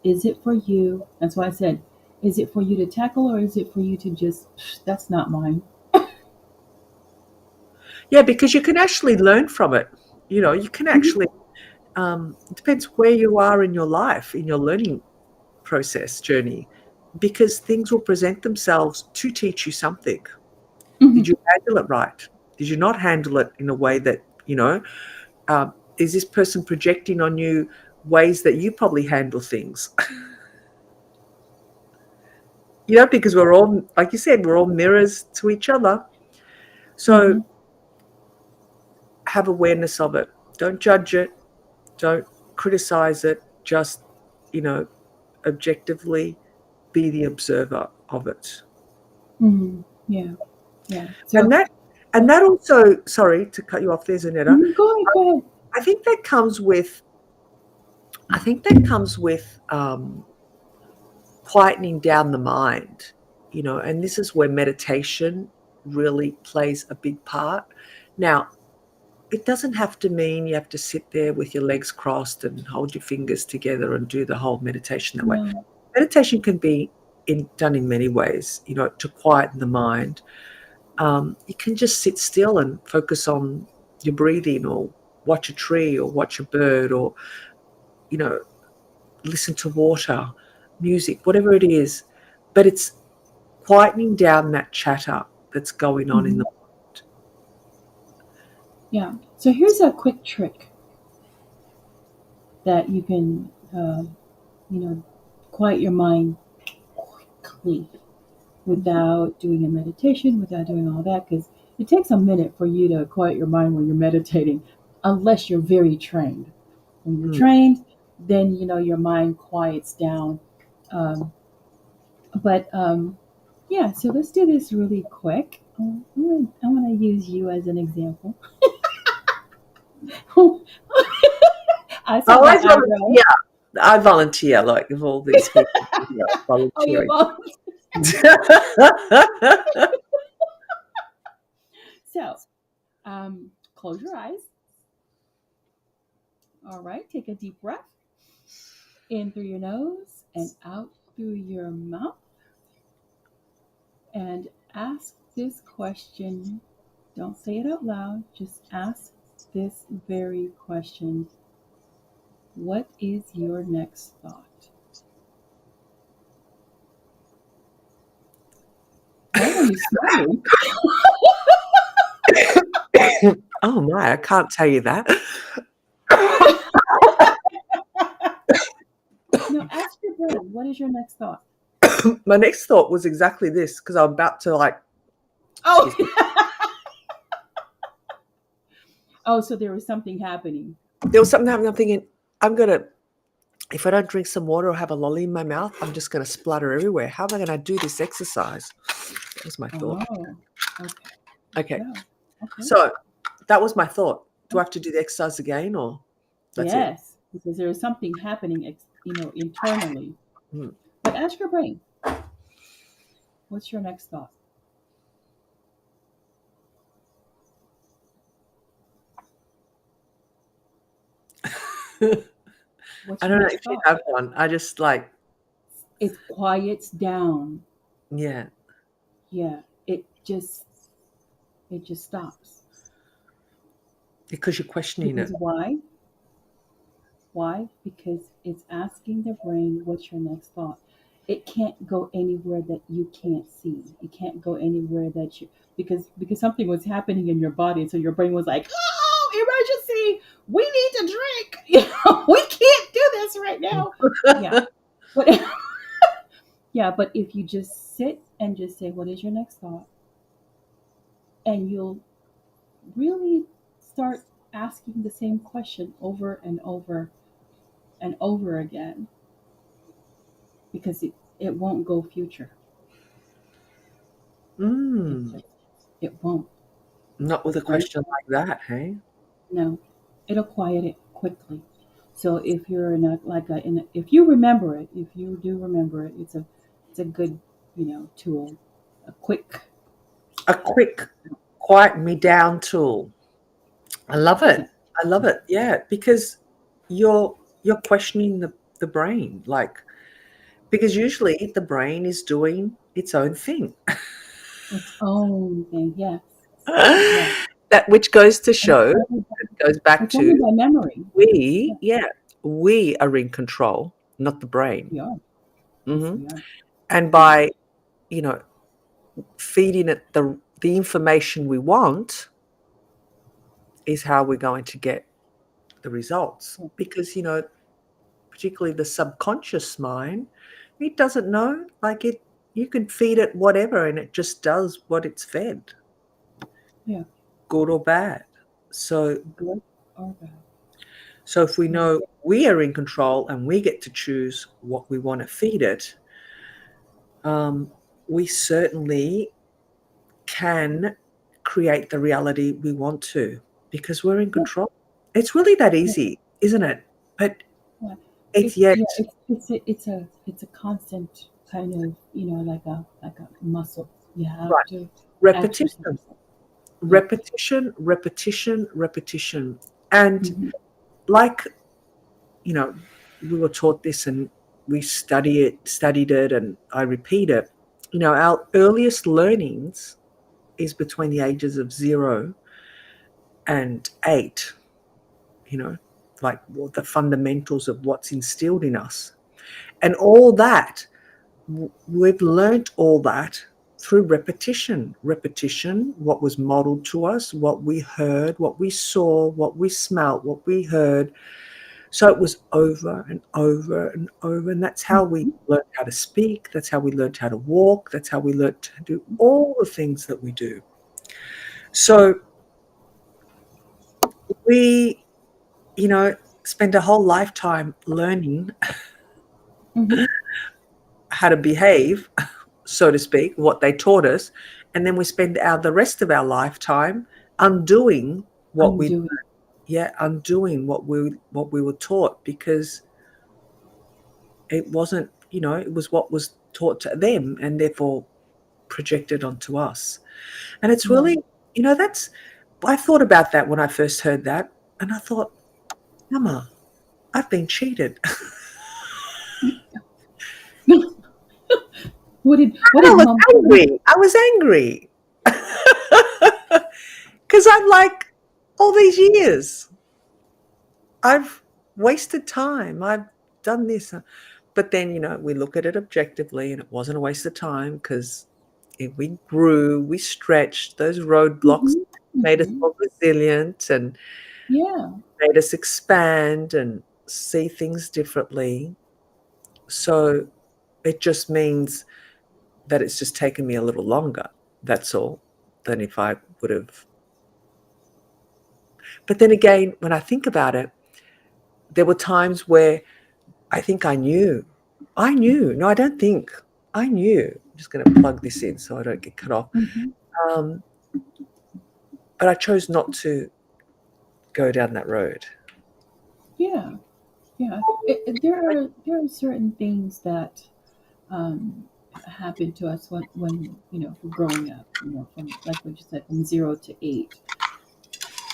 Is it for you? That's why I said, is it for you to tackle or is it for you to just, that's not mine? Yeah, because you can actually learn from it. You can Mhm. actually, it depends where you are in your life, in your learning process journey, because things will present themselves to teach you something. Did Mhm. you handle it right? Did you not handle it in a way that, is this person projecting on you ways that you probably handle things? Because we're all, like you said, we're all mirrors to each other. So Mhm. have awareness of it. Don't judge it. Don't criticize it. Just, you know, objectively be the observer of it. Mhm. Yeah. Yeah. And So, that and yeah. that also, sorry to cut you off there, Zanetta. Mhm. Go ahead. Go ahead. I think that comes with I think that comes with quietening down the mind, and this is where meditation really plays a big part. Now, it doesn't have to mean you have to sit there with your legs crossed and hold your fingers together and do the whole meditation that way. No. Meditation can be done in many ways, to quieten the mind. You can just sit still and focus on your breathing, or watch a tree, or watch a bird, or, you know, listen to water, music, whatever it is. But it's quietening down that chatter that's going on in the Mhm. Yeah. So here's a quick trick that you can, you know, quiet your mind quickly without doing a meditation, without doing all that, because it takes a minute for you to quiet your mind when you're meditating, unless you're very trained. When you're Mm. trained, then your mind quiets down. Um, but yeah, so let's do this really quick. I'm gonna use you as an example. I I saw that always eyebrow. volunteer. I volunteer, like, of all these people, Oh, you volunteering. both. So, close your eyes. All right, take a deep breath in through your nose and out through your mouth, and ask this question. Don't say it out loud, just ask this very question. What is your next thought? Why are you smiling? Oh my, I can't tell you that. No, ask your brain, what is your next thought? My next thought was exactly this, because I'm about to, like, Oh, excuse me. oh, so there was something happening. There was something happening. I'm thinking, if I don't drink some water or have a lolly in my mouth, I'm just gonna splatter everywhere. How am I gonna do this exercise? That was my thought. Oh, okay. Okay. Yeah. Okay. So that was my thought. Do I have to do the exercise again, or that's it? Yes, because there is something happening, internally. Hmm. But ask your brain, what's your next thought? What's I your don't know next if you thought? have one. I just like, It quiets down. Yeah, Yeah, it just stops. because you're questioning Because it. why? Why? Because it's asking the brain, what's your next thought? It can't go anywhere that you can't see. It can't go anywhere that you because something was happening in your body, so your brain was like, "Oh, emergency! We need to drink. We can't do this right now." Yeah, but yeah, but if you just sit and just say, "What is your next thought?" and you'll really start asking the same question over and over and over again, because it won't go future. It Mm, just it won't. not with a Right? question like that, hey? No, it'll quiet it quickly. So if you're in a like a, in a if you remember it, if you do remember it, it's a good tool, a quick A quick, quiet me down tool. I love it. yeah. I love it. Yeah, because you're questioning the brain, like because usually the brain is doing its own thing. Its own thing. Yes, yes. That which goes to And show, it goes back it's to only by memory. we, Yeah, yeah, we are in control, not the brain. we are. Yes, Hmm. we are. And We are. by, you know, feeding it the information we want is how we're going to get the results. Yeah. Because, particularly the subconscious mind, it doesn't know. Like you can feed it whatever and it just does what it's fed, Yeah. good or bad. So Good or bad. so if we Yeah. know we are in control and we get to choose what we want to feed it, um, we certainly can create the reality we want to because we're in Yeah. control. It's really that Yeah. easy, isn't it? But Yeah. it's yet It's a constant kind of like a muscle. You have right. to exercise Repetition, it. Yeah. repetition, repetition, repetition. And Hmm. like, we were taught this and we studied it and I repeat it. Our earliest learnings is between the ages of 0 and 8, like the fundamentals of what's instilled in us. And all that, we've learnt all that through repetition. Repetition, what was modeled to us, what we heard, what we saw, what we smelt, what we heard. So it was over and over and over. And that's how we learned how to speak. That's how we learned how to walk. That's how we learned to do all the things that we do. So we, spend a whole lifetime learning Hmm. how to behave, so to speak, what they taught us. And then we spend the rest of our lifetime undoing what we, Undoing. yeah, undoing what we were taught because it wasn't, it was what was taught to them and therefore projected onto us. And it's Yeah. really, that's, I thought about that when I first heard that. And I thought, Mama, I've been cheated. What And I did was mom tell you? angry. I was angry. Because I'm like, all these years, I've wasted time. I've done this. But then, we look at it objectively and it wasn't a waste of time because we grew, we stretched, those roadblocks Hmm. made us Hmm. more resilient and Yeah. made us expand and see things differently. So it just means that it's just taken me a little longer. That's all than if I would have. But then again, when I think about it, there were times where I think I knew. I knew. No, I don't think. I knew. I'm just going to plug this in so I don't get cut off. Hmm. Um, but I chose not to go down that road. Yeah. Yeah. There are certain things that um, happen to us when we're growing up. From like what you said, from 0 to 8.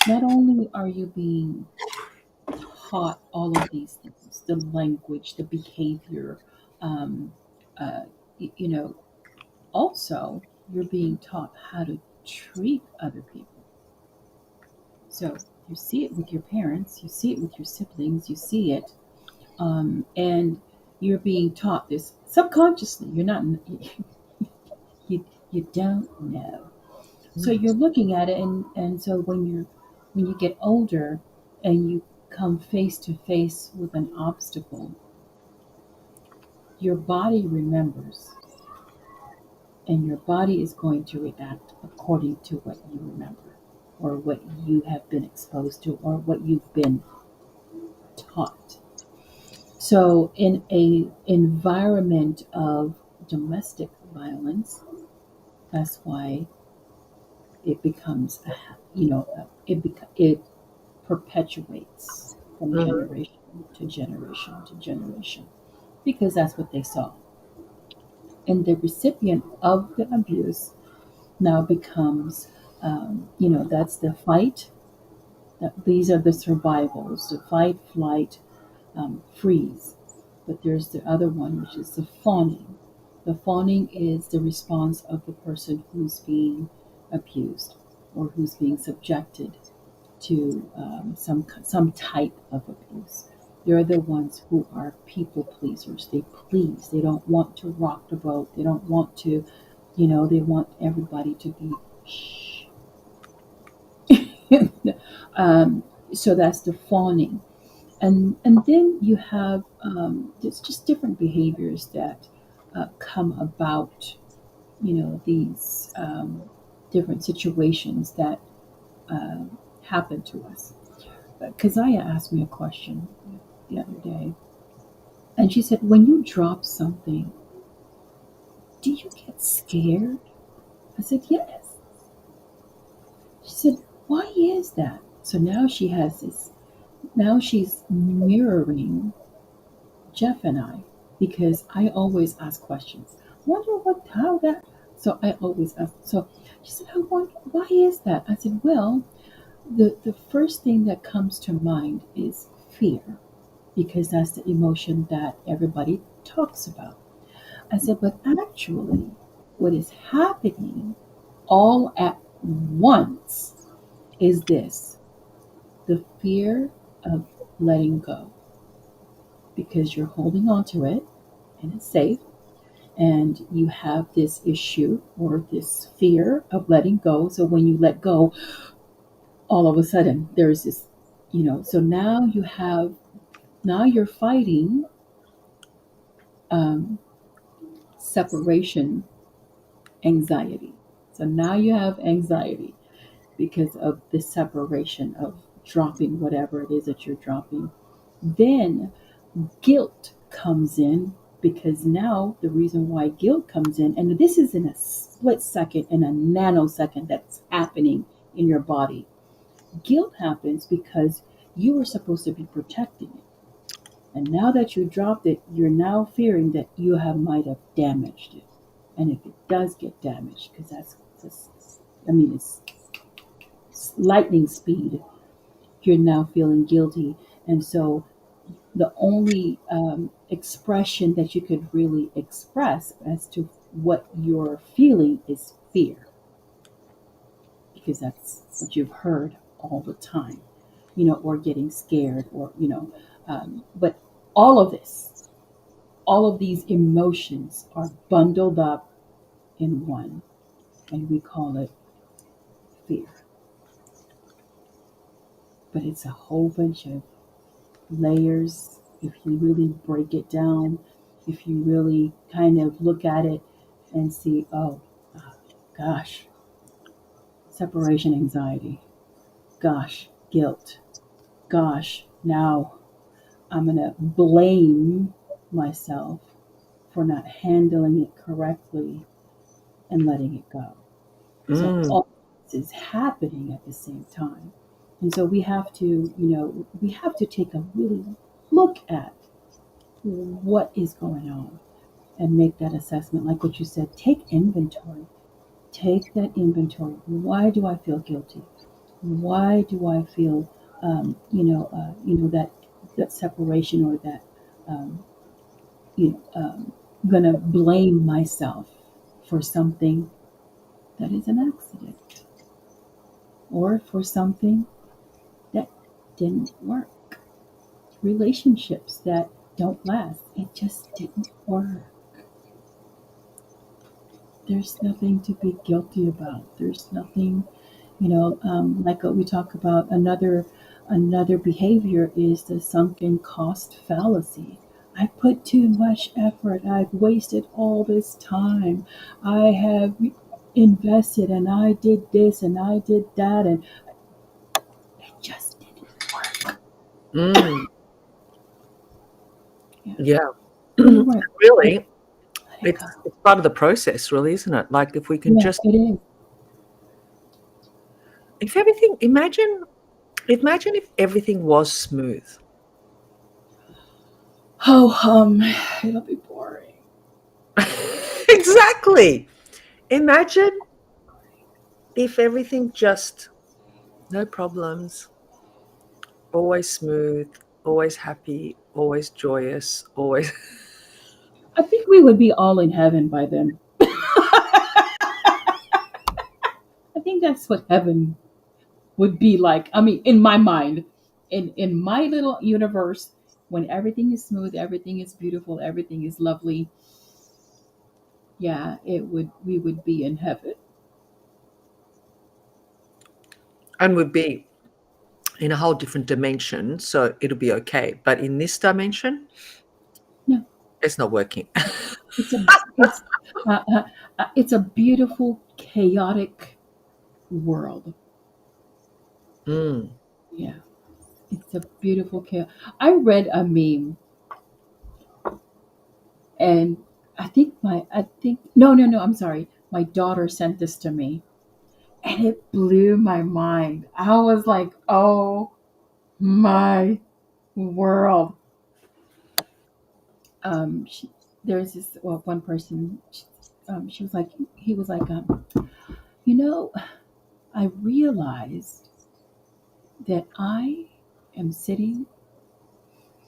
Not only are you being taught all of these things, the language, the behavior, um, uh, y- you know, also you're being taught how to treat other people. So you see it with your parents, you see it with your siblings, you see it, and you're being taught this subconsciously. You're not, you don't know. So Mm. you're looking at it, and so when you get older and you come face to face with an obstacle, your body remembers, and your body is going to react according to what you remember, or what you have been exposed to, or what you've been taught. So in a environment of domestic violence, that's why it becomes it perpetuates from Mhm. generation to generation to generation, because that's what they saw. And the recipient of the abuse now becomes, that's the fight. These are the survivals, the fight, flight, freeze. But there's the other one, which is the fawning. The fawning is the response of the person who's being abused, or who's being subjected to some type of abuse. They're the ones who are people pleasers. They please. They don't want to rock the boat. They don't want to, they want everybody to be shh. um, so that's the fawning. And then you have, it's just different behaviors that come about, these different situations that uh, happen to us. Keziah asked me a question the other day, and she said, "When you drop something, do you get scared?" I said, "Yes." She said, "Why is that?" So now she has this, now she's mirroring Jeff and I, because I always ask questions. Wonder what, how that. So I always ask. So she said, "I wonder, why is that?" I said, "Well, the first thing that comes to mind is fear, because that's the emotion that everybody talks about." I said, "But actually, what is happening all at once is this: the fear of letting go, because you're holding on to it and it's safe, and you have this issue or this fear of letting go. So when you let go, all of a sudden there's this, so now you have, now you're fighting um, separation anxiety. So now you have anxiety because of the separation of dropping whatever it is that you're dropping. Then guilt comes in, because now the reason why guilt comes in, and this is in a split second, in a nanosecond that's happening in your body. Guilt happens because you were supposed to be protecting it. And now that you dropped it, you're now fearing that you have might have damaged it. And if it does get damaged, because that's just, I mean, it's lightning speed, you're now feeling guilty. And so the only expression that you could really express as to what you're feeling is fear, because that's what you've heard all the time, or getting scared, or, but all of this, all of these emotions are bundled up in one, and we call it fear. But it's a whole bunch of layers. If you really break it down, if you really kind of look at it and see, oh, gosh, separation anxiety, gosh, guilt, gosh, now I'm going to blame myself for not handling it correctly and letting it go. So Mm. all this is happening at the same time. And so we have to, we have to take a really look at what is going on and make that assessment. Like what you said, take inventory. Take that inventory. Why do I feel guilty? Why do I feel, that separation, or that, um, I'm gonna blame myself for something that is an accident or for something that didn't work. Relationships that don't last. It just didn't work. There's nothing to be guilty about. There's nothing, like what we talk about. Another behavior is the sunken cost fallacy. I put too much effort. I've wasted all this time. I have invested, and I did this, and I did that, and it just didn't work. Mm, Yeah, yeah. it didn't work. Really, Let it go. it's part of the process, really, isn't it? Like if we can Yeah, just, it is. if everything, imagine if everything was smooth. Oh, it'll be boring. Exactly. Imagine if everything just, no problems, always smooth, always happy, always joyous, always. I think we would be all in heaven by then. I think that's what heaven would be like. I mean, in my mind, in my little universe, when everything is smooth, everything is beautiful, everything is lovely, yeah, it would we would be in heaven. And would be in a whole different dimension, so it'll be okay. But in this dimension, No, it's not working. it's a it's uh, uh, it's a beautiful, chaotic world. Mm. Yeah, it's a beautiful chaos. I read a meme, and I think no, I'm sorry. My daughter sent this to me, and it blew my mind. I was like, "Oh my world!" She, there's this one person. She was like, he was like, you know, I realized that I am sitting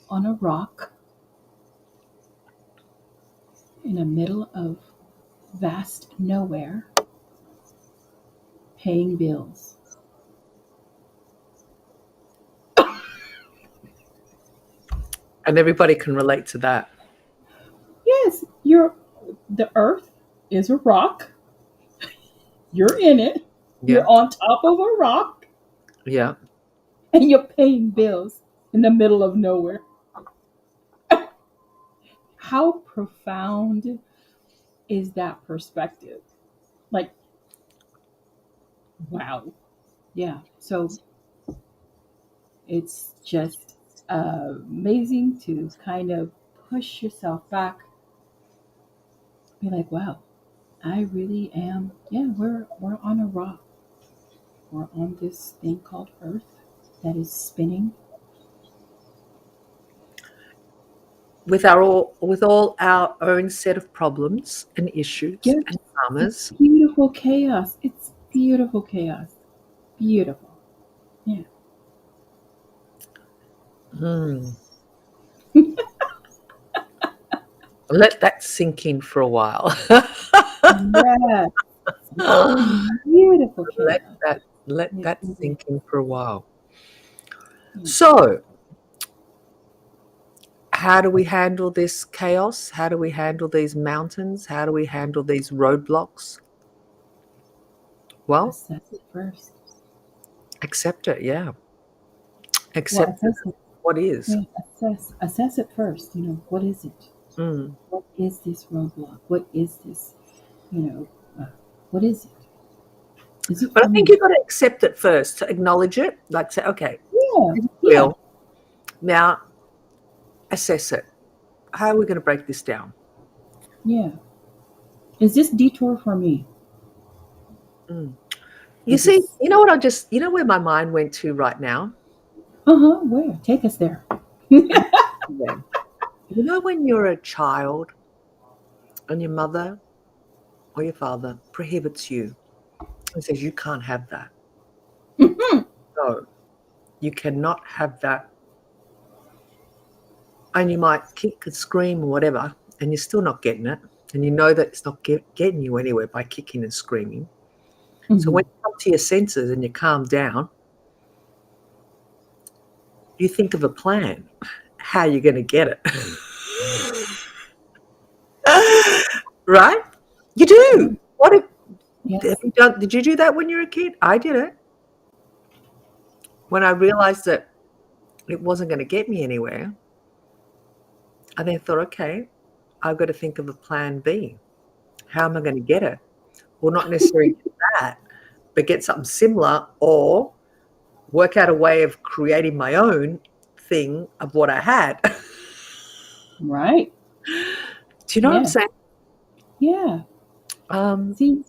on a rock in the middle of vast nowhere, paying bills. And everybody can relate to that. Yes, the Earth is a rock. You're in it. Yeah. You're on top of a rock, Yeah. and you're paying bills in the middle of nowhere. How profound is that perspective? Like, wow. Yeah. So it's just amazing to kind of push yourself back, be like, wow, I really am. Yeah, we're on a rock. We're on this thing called Earth that is spinning. With all our own set of problems and issues Yes, and it's dramas. beautiful chaos. It's beautiful chaos. Beautiful. Yeah. Mm. Let that sink in for a while. Yes. It's beautiful let chaos. It that is. sink in for a while. Yeah. So, how do we handle this chaos? How do we handle these mountains? How do we handle these roadblocks? Well, Assess it first. accept it. Yeah, Well, accept it. assess it. What is? Yeah, assess it first. What is it? Mm. What is this roadblock? What is this? You know, what is it? Is it But I for think me? you've got to accept it first to acknowledge it. Like say, okay, Yeah, this is yeah, real. Now assess it. How are we going to break this down? yeah. Is this detour for me? Mm. You Is see, this? you know what I just, you know where my mind went to right now? Uh huh. Where? Take us there. Yeah. You know when you're a child and your mother or your father prohibits you and says you can't have that. Mhm. No, you cannot have that. And you might kick and scream or whatever, and you're still not getting it. and you know that it's not getting you anywhere by kicking and screaming. So Mhm. when you come to your senses and you calm down, you think of a plan, how you're going to get it. Right? You Yeah. do. Have Yes. you done, did you do that when you were a kid? I did it. When I realized that it wasn't going to get me anywhere, I then thought, okay, I've got to think of a plan B. How am I going to get it? Well, not necessarily get that, but get something similar or work out a way of creating my own thing of what I had. Right. Do you know what I'm Yeah. saying? Yeah. Um, See,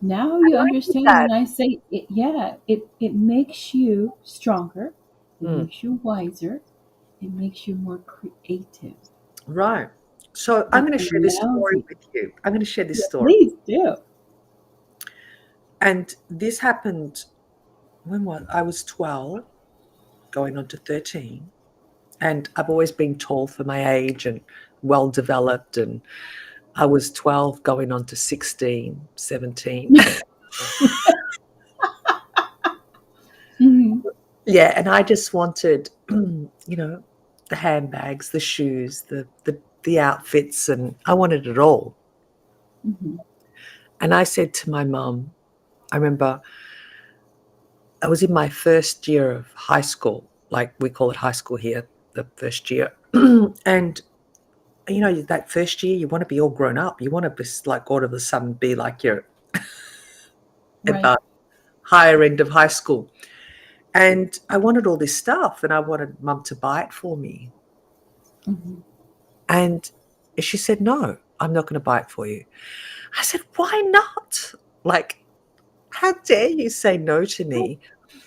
now I you like understand that. when I say it. Yeah. It makes you stronger. It Mm, makes you wiser. It makes you more creative. right. So I'm It going to share this allows story you. with you. I'm going to share this Yeah, story. please do. And this happened when I was 12, going on to 13. And I've always been tall for my age and well developed. And I was 12 going on to 16, 17. Mhm. Yeah, and I just wanted, the handbags, the shoes, the outfits, and I wanted it all. Mhm. And I said to my mum, I remember I was in my first year of high school, like we call it high school here, the first year. And that first year, you want to be all grown up. You want to be like all of a sudden be like you're at Right. the higher end of high school. And I wanted all this stuff, and I wanted mum to buy it for me. Mhm. And she said, "No, I'm not going to buy it for you." I said, "Why not? Like, how dare you say no to me?"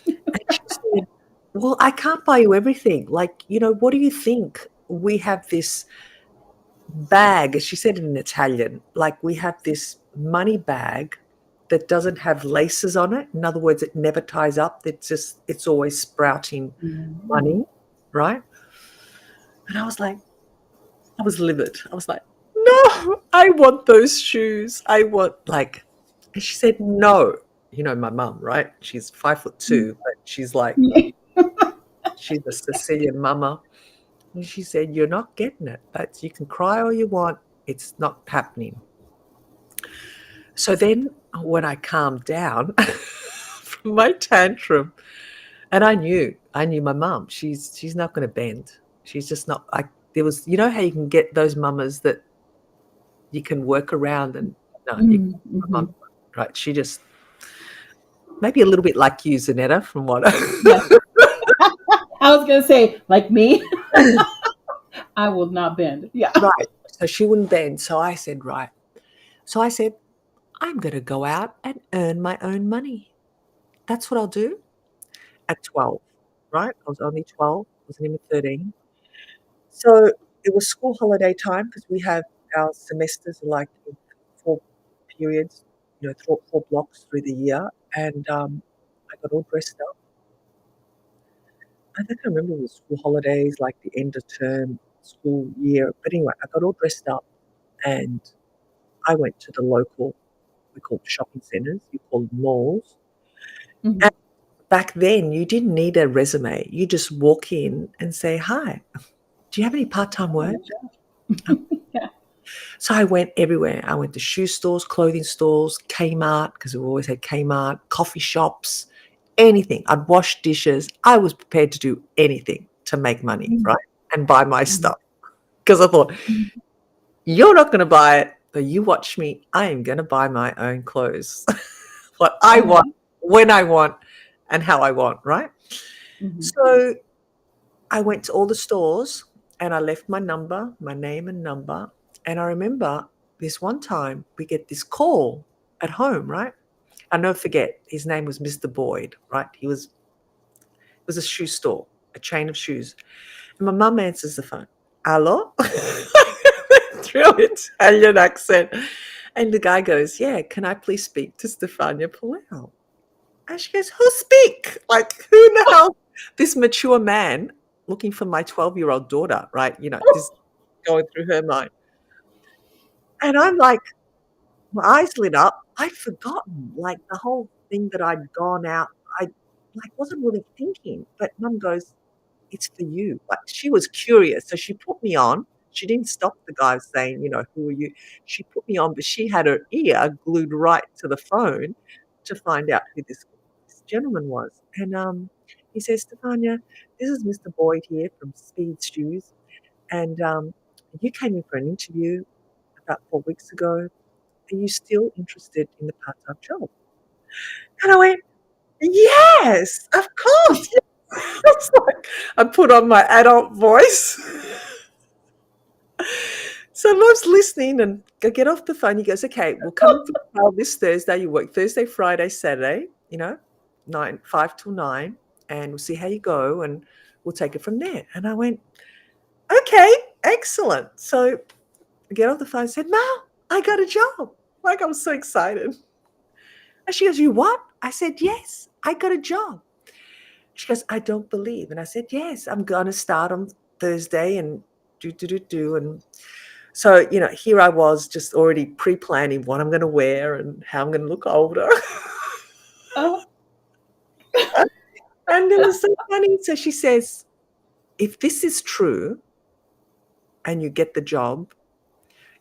And she said, "Well, I can't buy you everything. Like, what do you think? We have this bag," she said it in Italian, like, "we have this money bag that doesn't have laces on it. In other words, it never ties up. It's always sprouting Mhm. money," right? And I was livid. I was like, "No, I want those shoes. I want like," and she said, "No." My mum, right? She's 5'2", but she's like, Yeah. she's a Sicilian mama. And she said, "You're not getting it. You can cry all you want. It's not happening." So then when I calmed down from my tantrum, and I knew my mum, she's not going to bend. She's just not like, there was, how you can get those mamas that you can work around, and no, Mm, my mum, mhm. right? She just, maybe a little bit like you, Zanetta, from what Yes. I was gonna say, like me, I will not bend. Yeah. right. So she wouldn't bend. So I said, right. So I said, I'm going to go out and earn my own money. That's what I'll do at 12, right? I was only 12, I wasn't even 13. So it was school holiday time because we have our semesters are like in 4 periods, 4 blocks through the year. And I got all dressed up. I think I remember it was school holidays, like the end of term, school year. But anyway, I got all dressed up and I went to the local, we call them shopping centres, you call them malls. Mhm. And back then, you didn't need a resume. You just walk in and say, "Hi, do you have any part-time Oh work?" my God. So I went everywhere. I went to shoe stores, clothing stores, Kmart, because we always had Kmart, coffee shops, anything. I'd wash dishes. I was prepared to do anything to make money, Mm, right? And buy my mhm, stuff. Because I thought, mhm. you're not going to buy it, but you watch me. I am going to buy my own clothes. What I want, Uh-huh. when I want, and how I want, right? Mhm. So I went to all the stores and I left my number, my name and number. And I remember this one time we get this call at home, right? I'll never forget. His name was Mr. Boyd, right? It was a shoe store, a chain of shoes. And my mum answers the phone. Hello? Through Italian accent. And the guy goes, "Yeah, can I please speak to Stefania Palau?" And she goes, "Who speak? Like, who the hell?" This mature man looking for my 12-year-old daughter, right? Just going through her mind. And I'm like, my eyes lit up. I'd forgotten, like, the whole thing that I'd gone out. I, like, wasn't really thinking, but Mum goes, "It's for you." Like, she was curious, so she put me on. She didn't stop the guy saying, "Who are you?" She put me on, but she had her ear glued right to the phone to find out who this gentleman was. And, he says, "Stefania, this is Mr. Boyd here from Speed Shoes, and, you came in for an interview about 4 weeks ago. Are you still interested in the part-time job?" And I went, "Yes, of course." It's like I put on my adult voice. So Mom's listening, and I get off the phone. He goes, "Okay, we'll come into trial this Thursday. You work Thursday, Friday, Saturday, 5 till 9, and we'll see how you go, and we'll take it from there." And I went, "Okay, excellent." So I get off the phone and said, "Mom, I got a job." Like, I was so excited. And she goes, "You what?" I said, "Yes, I got a job." She goes, "I don't believe." And I said, "Yes, I'm going to start on Thursday and do. And so, here I was just already pre-planning what I'm going to wear and how I'm going to look older. Oh, And it was so funny. So she says, "If this is true and you get the job,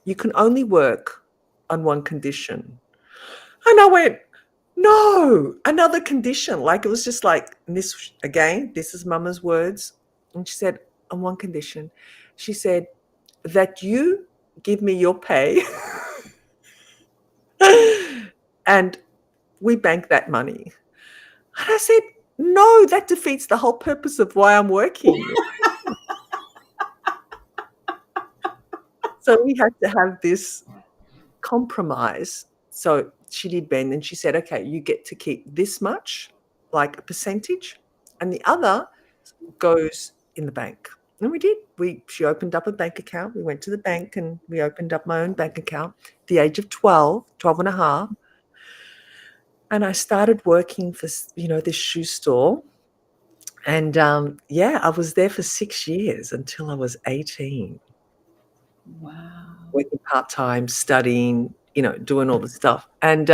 you can only work on one condition." And I went, "No, another condition." Like, it was just like, and this again, this is Mama's words. And she said, "On one condition." She said, "That you give me your pay and we bank that money." And I said, "No, that defeats the whole purpose of why I'm working." So we had to have this compromise. So she did bend, and she said, "Okay, you get to keep this much, like a percentage, and the other goes in the bank." And we did. She opened up a bank account. We went to the bank and we opened up my own bank account at the age of 12 and a half. And I started working for, this shoe store. And yeah, I was there for 6 years until I was 18, wow. working part-time, studying, doing all the stuff. And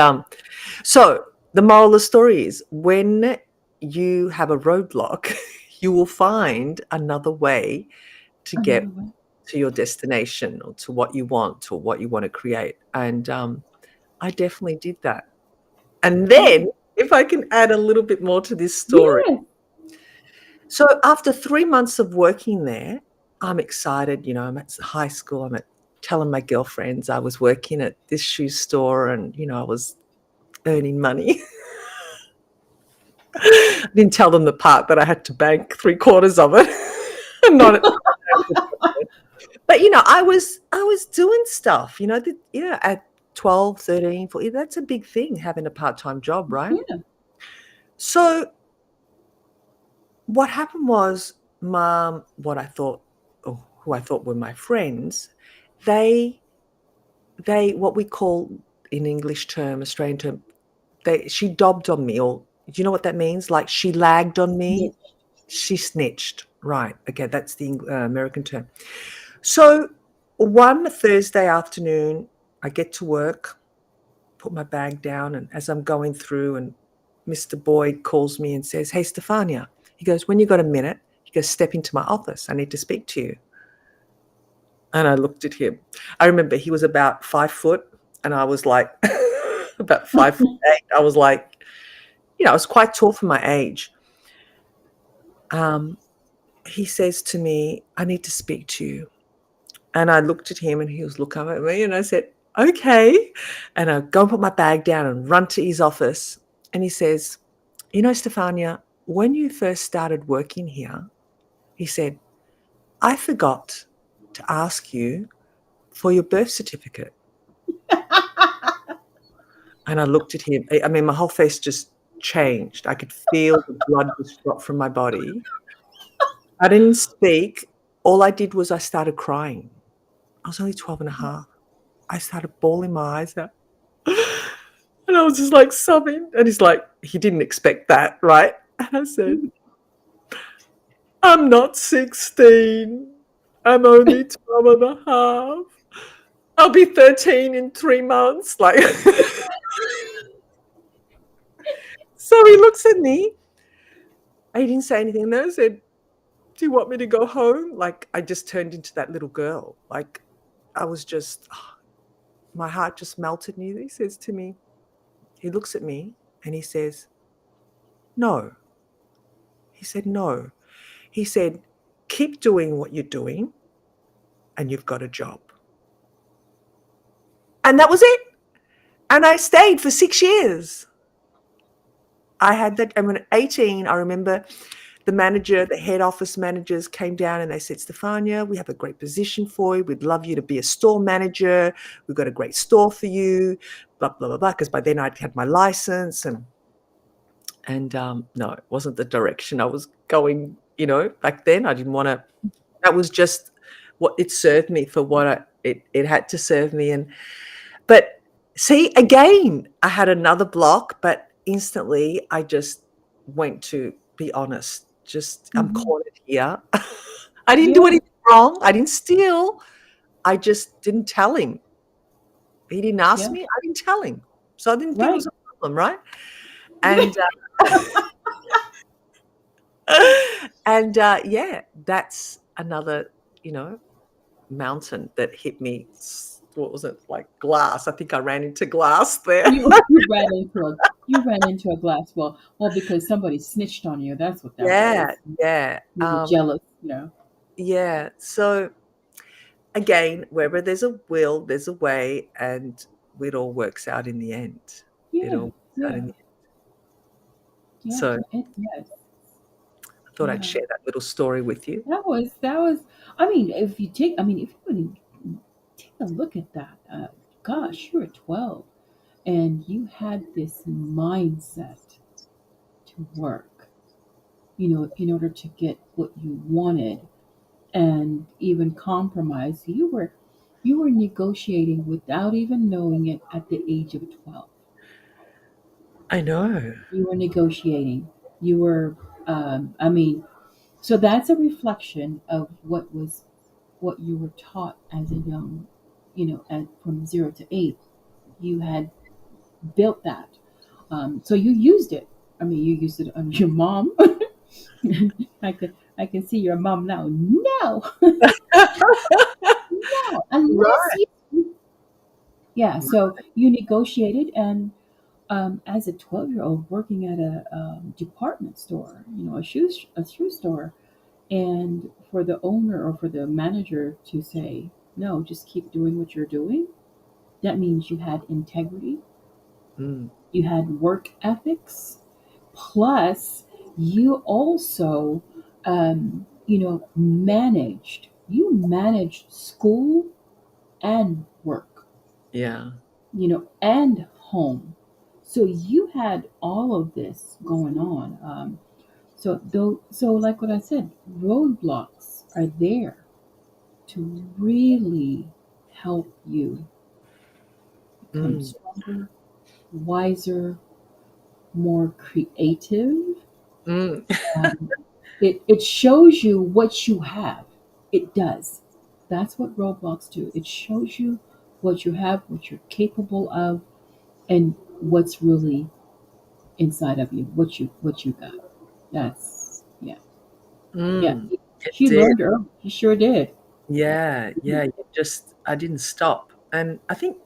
so the moral of the story is, when you have a roadblock, you will find another way to get Another one. to your destination or to what you want or what you want to create. And I definitely did that. And then, if I can add a little bit more to this story. Yes. So after 3 months of working there, I'm excited. I'm at high school. I'm telling my girlfriends I was working at this shoe store, and, I was earning money. I didn't tell them the part that I had to bank 3/4 of it. Not at But, I was doing stuff, at 12, 13, 14. That's a big thing, having a part-time job, right? Yeah. So what happened was, Mom, who I thought were my friends, they what we call in English term, Australian term, she dobbed on me, or do you know what that means? Like, she lagged on me. Snitch. She snitched. Right. Okay, that's the American term. So one Thursday afternoon, I get to work, put my bag down, and as I'm going through, and Mr. Boyd calls me and says, "Hey, Stefania." He goes, "When you got a minute," he goes, "step into my office. I need to speak to you." And I looked at him. I remember he was about 5 foot, and I was like about 5'8". I was like, I was quite tall for my age. He says to me, "I need to speak to you." And I looked at him, and he was looking at me, and I said, "Okay." And I go and put my bag down and run to his office. And he says, "Stefania, when you first started working here," he said, "I forgot to ask you for your birth certificate." And I looked at him. I mean, my whole face just changed. I could feel the blood just drop from my body. I didn't speak. All I did was I started crying. I was only 12 and a half. I started bawling my eyes out. And I was just like sobbing. And he's like, he didn't expect that, right? And I said, "I'm not 16. I'm only 12 and a half." I'll be 13 in 3 months. Like, so he looks at me. He didn't say anything. And then I said, "Do you want me to go home?" Like, I just turned into that little girl. Like, I was just, my heart just melted. And he says to me, he looks at me and he says, "No." He said, "No." He said, "Keep doing what you're doing and you've got a job." And that was it. And I stayed for 6 years. I had that. And when at 18, I remember the manager, the head office managers came down and they said, "Stefania, we have a great position for you. We'd love you to be a store manager. We've got a great store for you, blah, blah, blah, blah." Because by then I'd had my license and no, it wasn't the direction I was going, back then. I didn't want to, that was just what it served me for what it had to serve me. But see, again, I had another block, but instantly I just went to be honest. Just, I'm Hmm. cornered here. I didn't do Yeah. anything wrong. I didn't steal. I just didn't tell him. He didn't ask Yeah. me. I didn't tell him. So I didn't think it Right. was a problem, right? And yeah, that's another, you know, mountain that hit me. What was it, like glass? I think I ran into glass there. You ran into a glass wall. Well, because somebody snitched on you. That's what that Yeah, was. yeah, You were jealous. yeah. So again, wherever there's a will, there's a way, and it all works out in the end. It Yeah. all works out Yeah. in the end. Yeah. So Yes. I thought I'd Yeah. share that little story with you. That was. I mean, if you really take a look at that, gosh, you were 12, and you had this mindset to work. In order to get what you wanted, and even compromise. You were negotiating without even knowing it at the age of 12. I know. You were negotiating. You were, I mean, so that's a reflection of what you were taught as a young, from 0 to 8. You had built that. So you used it. I mean, you used it on your mom. I can see your mom now. No, no, unless Right. you. Yeah. So you negotiated, and as a 12-year-old working at a department store, a shoe store, and for the owner or for the manager to say, no, just keep doing what you're doing, that means you had integrity, Mm, you had work ethics, plus you also, you managed school and work, yeah. and home. So you had all of this going on. So like what I said, roadblocks are there to really help you become Mm, stronger, wiser, more creative. mm, Um, it shows you what you have. It does. That's what roadblocks do. It shows you what you have, what you're capable of, and what's really inside of you, what you got. That's yeah. Yeah. mm. It She did. learned early. She sure did. Yeah, yeah. I didn't stop. And I think,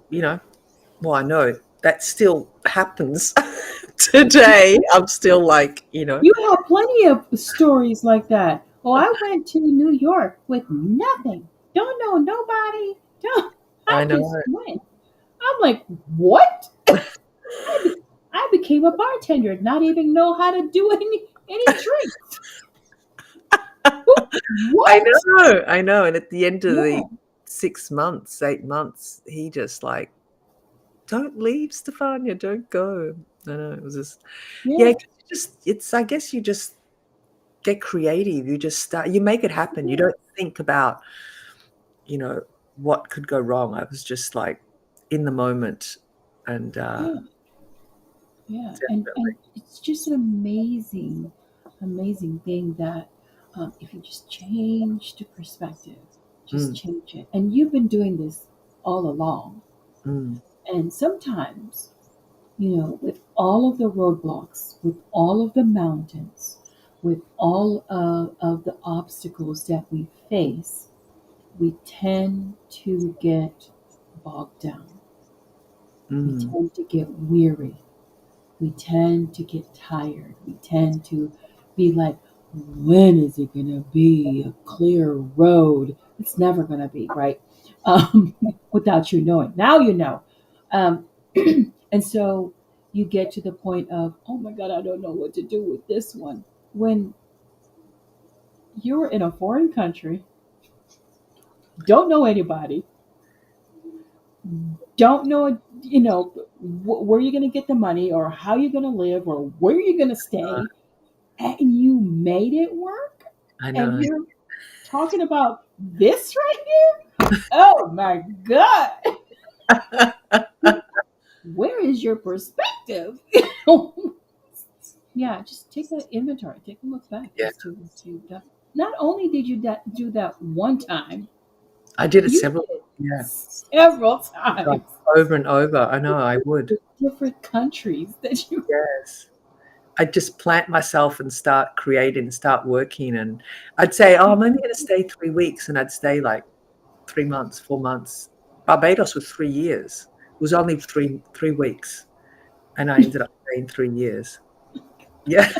well, I know that still happens today. I'm still like, You have plenty of stories like that. Oh, I went to New York with nothing. Don't know nobody. Don't. I I just know. went. I'm like, what? I, be, I became a bartender, not even know how to do any drinks. I What? know. I know. And at the end of the Yeah, 6 months, 8 months, he just like, "Don't leave, Stefania, don't go." I know. It was just, yeah, yeah, 'cause I guess you just get creative. You just start, you make it happen. You yeah, don't think about, you know, what could go wrong. I was just like in the moment and yeah, yeah. And definitely. it's just an amazing, amazing thing that, if you just change the perspective, just Mm, change it. And you've been doing this all along. Mm. And sometimes, with all of the roadblocks, with all of the mountains, with all of the obstacles that we face, we tend to get bogged down. We Mm. tend to get weary. We tend to get tired. We tend to be like, when is it going to be a clear road? It's never going to be, right? Um, Without you knowing. Now you know. Um, and so you get to the point of, oh my God, I don't know what to do with this one. When you're in a foreign country, don't know anybody, don't know, where you're going to get the money or how you're going to live or where you're going to Uh, stay, and you made it work, I and know. you're talking about this right here. Oh my God, where is your perspective? Yeah, just take an inventory, take a look back Yeah, as to what you've done. Not only did you do that one time, I did it you several. did it Yeah, several like times over and over. I know I would. with different countries that you. Yes. I'd just plant myself and start creating, start working. And I'd say, oh, I'm only going to stay 3 weeks. And I'd stay like 3 months, 4 months. Barbados was 3 years. It was only three weeks. And I ended up staying 3 years. Yeah.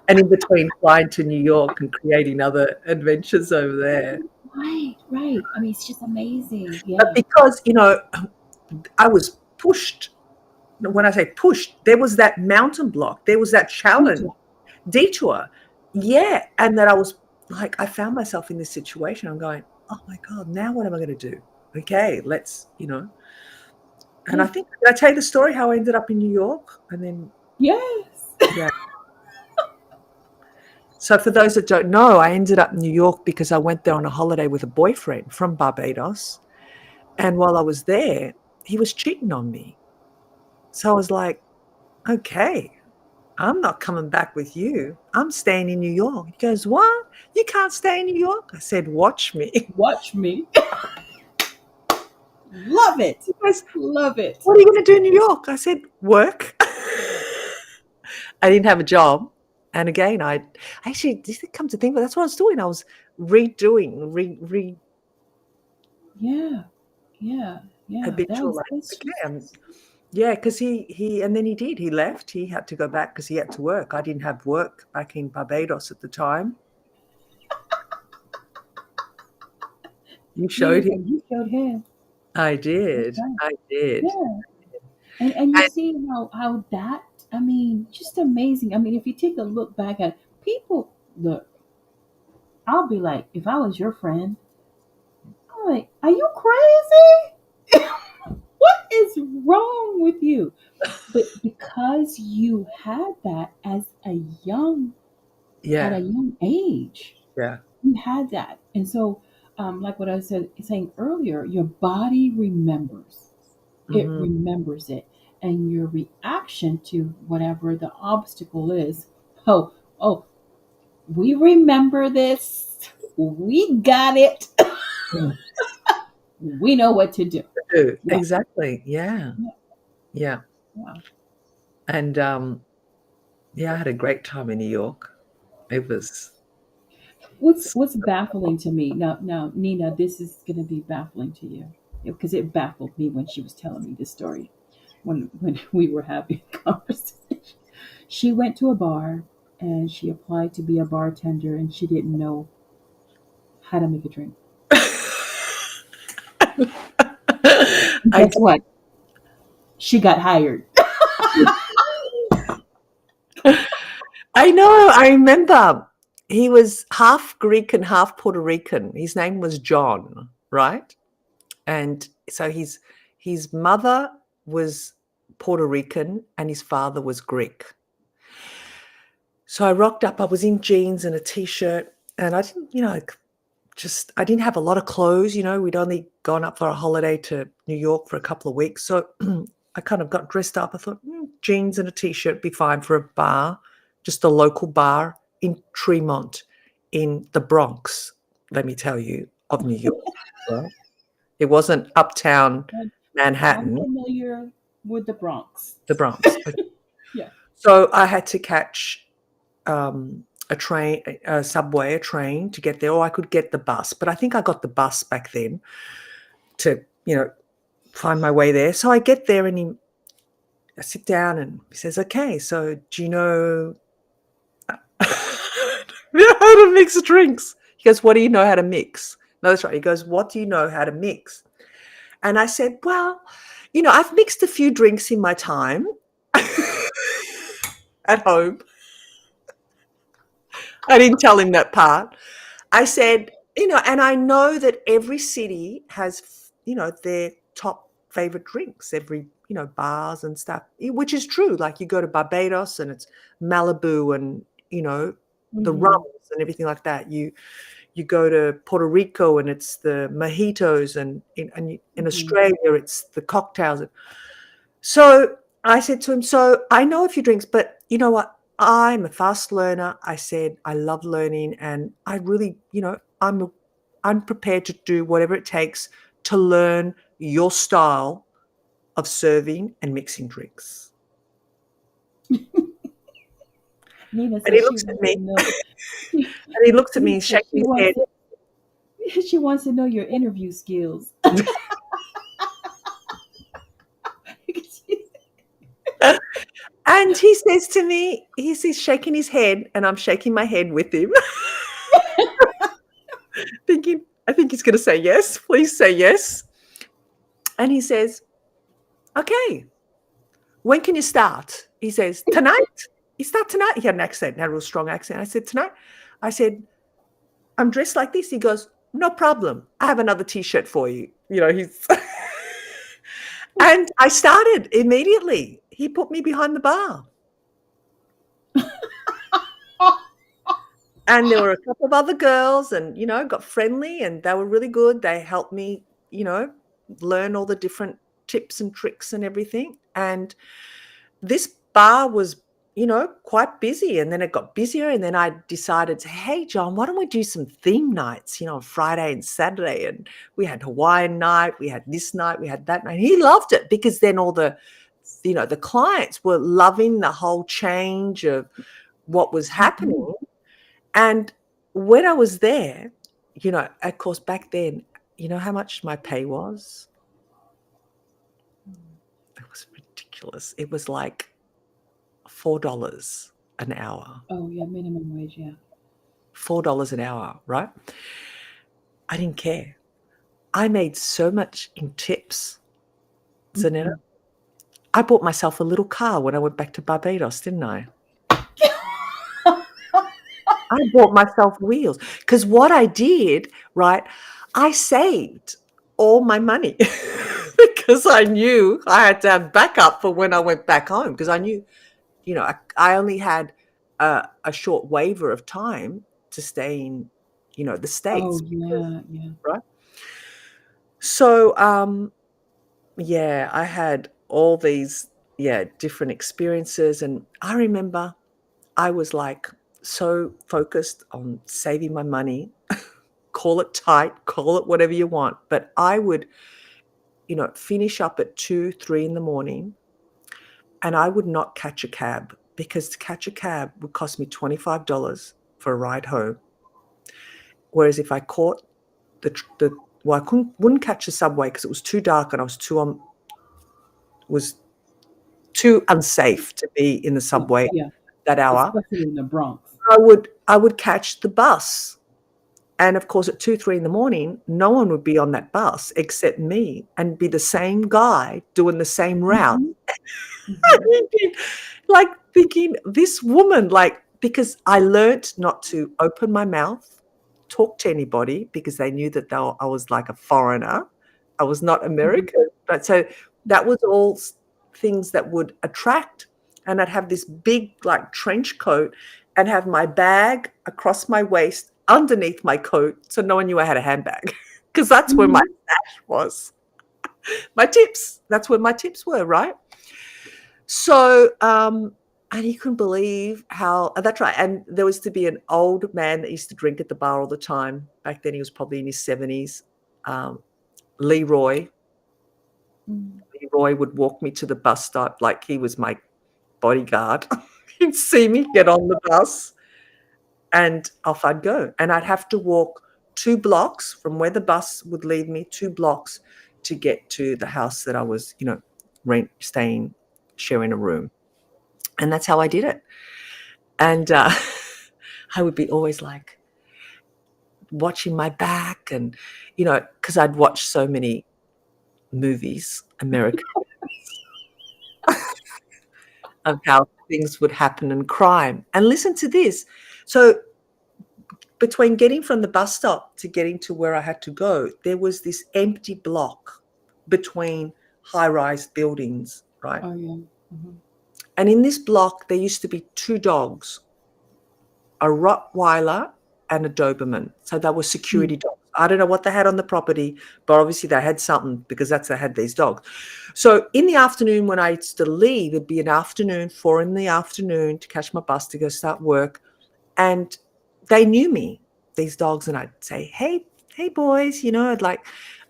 And in between flying to New York and creating other adventures over there. Right, right. I mean, it's just amazing. But Yeah. because, I was pushed. When I say pushed, there was that mountain block. There was that challenge. Detour. Yeah. And that I was like, I found myself in this situation. I'm going, oh my God, now what am I going to do? Okay, and I Yeah. think, did I tell you the story how I ended up in New York? And then, Yes. yeah. So for those that don't know, I ended up in New York because I went there on a holiday with a boyfriend from Barbados. And while I was there, he was cheating on me. So I was like, okay, I'm not coming back with you. I'm staying in New York. He goes, what? You can't stay in New York? I said, watch me. Watch me. Love it. He goes, Love it. what are you going to do in New York? I said, work. I didn't have a job. And again, I actually, did it come to think, but that's what I was doing. I was redoing, Yeah. Yeah. Yeah. habitual. Like, That's okay, just. yeah, because and then he did. He left. He had to go back because he had to work. I didn't have work back in Barbados at the time. You showed him. You showed him. I That's did. right. I did. Yeah. And you And see how that, I mean, just amazing. I mean, if you take a look back at people, look, I'll be like, if I was your friend, I'm like, are you crazy? What is wrong with you? But because you had that at a yeah, young age, yeah. you had that. And so, like what I said saying earlier, your body remembers. It Hmm. remembers it. And your reaction to whatever the obstacle is, oh, oh, we remember this. We got it. We know what to do. Yeah. Exactly. Yeah. Yeah. Yeah. Yeah. And yeah, I had a great time in New York. It was What's baffling to me now, Nina, this is gonna be baffling to you because it baffled me when she was telling me this story when we were having a conversation. She went to a bar and she applied to be a bartender and she didn't know how to make a drink. And I guess what? She got hired. did. I know. I remember he was half Greek and half Puerto Rican. His name was John, right? And so his mother was Puerto Rican and his father was Greek. So I rocked up. I was in jeans and a t-shirt, and I didn't, just I didn't have a lot of clothes. We'd only gone up for a holiday to New York for a couple of weeks, so I kind of got dressed up. I thought jeans and a t-shirt be fine for a bar, just a local bar in Tremont, in the Bronx. Let me tell you, of New York. Right? It wasn't uptown I'm I'm Manhattan, familiar with the Bronx. the Bronx. Okay. Yeah. So I had to catch a train, a subway, a train to get there, or I could get the bus. But I think I got the bus back then to, find my way there. So I get there and I sit down and he says, okay, so do you know how to mix drinks? He goes, what do you know how to mix? No, that's right. He goes, what do you know how to mix? And I said, well, I've mixed a few drinks in my time at home. I didn't tell him that part. I said, and I know that every city has, their top favorite drinks, every, bars and stuff, which is true. Like you go to Barbados and it's Malibu and, the Mm-hmm. rums and everything like that. You go to Puerto Rico and it's the mojitos and in Mm-hmm. Australia, it's the cocktails. So I said to him, so I know a few drinks, but you know what? I'm a fast learner. I said, I love learning and I really, I'm prepared to do whatever it takes to learn your style of serving and mixing drinks. Nina And he says she looks at wants me to know. and he looks at me Nina and says shakes his head. she wants to know your interview skills. And he says to me, he's shaking his head and I'm shaking my head with him, thinking, I think he's going to say yes. Please say yes. And he says, okay, when can you start? He says, tonight? You start tonight? He had an accent, had a real strong accent. I said, tonight? I said, I'm dressed like this. He goes, no problem. I have another T-shirt for you. He's and I started immediately. He put me behind the bar. And there were a couple of other girls and, got friendly and they were really good. They helped me, learn all the different tips and tricks and everything. And this bar was, quite busy. And then it got busier. And then I decided, hey, John, why don't we do some theme nights, on Friday and Saturday? And we had Hawaiian night, we had this night, we had that night. He loved it because then all the clients were loving the whole change of what was happening. Mhm. And when I was there, of course, back then, how much my pay was? It was ridiculous. It was like $4 an hour. Oh yeah, minimum wage, yeah. $4 an hour, right? I didn't care. I made so much in tips, Zanetta. Mhm. I bought myself a little car when I went back to Barbados, didn't I? I bought myself wheels because what I did, right, I saved all my money because I knew I had to have backup for when I went back home because I knew, I only had a short waiver of time to stay in, the Oh States, because, yeah, yeah. right? So, yeah, I had all these, different experiences. And I remember I was like so focused on saving my money, call it tight, call it whatever you want. But I would, finish up at 2, 3 in the morning and I would not catch a cab because to catch a cab would cost me $25 for a ride home. Whereas if I caught well, wouldn't catch the subway because it was too dark and I was too unsafe to be in the Yeah, subway yeah. that hour. Especially in the Bronx. I would catch the bus. And of course, at 2, 3 in the morning, no one would be on that bus except me and be the same guy doing the same route. Mhm. Mhm. Like thinking, this woman, like, because I learnt not to open my mouth, talk to anybody because they knew that I was like a foreigner. I was not Mhm. American. But so that was all things that would attract. And I'd have this big, like, trench coat and have my bag across my waist underneath my coat so no one knew I had a handbag because that's where my Mhm. stash was. My tips. That's where my tips were, right? So, and you couldn't believe how that's right. And there was to be an old man that used to drink at the bar all the time. Back then, he was probably in his 70s. Um, Leroy. Mm. Leroy would walk me to the bus stop like he was my bodyguard. He'd see me get on the bus and off I'd go. And I'd have to walk 2 blocks from where the bus would leave me, 2 blocks to get to the house that I was, staying, sharing a room. And that's how I did it. And I would be always like watching my back and, because I'd watched so many movies, American, of how things would happen in crime. And listen to this. So between getting from the bus stop to getting to where I had to go, there was this empty block between high-rise buildings, right? Oh yeah. Hmm. And in this block, there used to be 2 dogs, a Rottweiler and a Doberman. So they were security Mm. dogs. I don't know what they had on the property, but obviously they had something because they had these dogs. So in the afternoon when I used to leave, it'd be an afternoon, 4 in the afternoon to catch my bus to go start work. And they knew me, these dogs, and I'd say, hey boys, I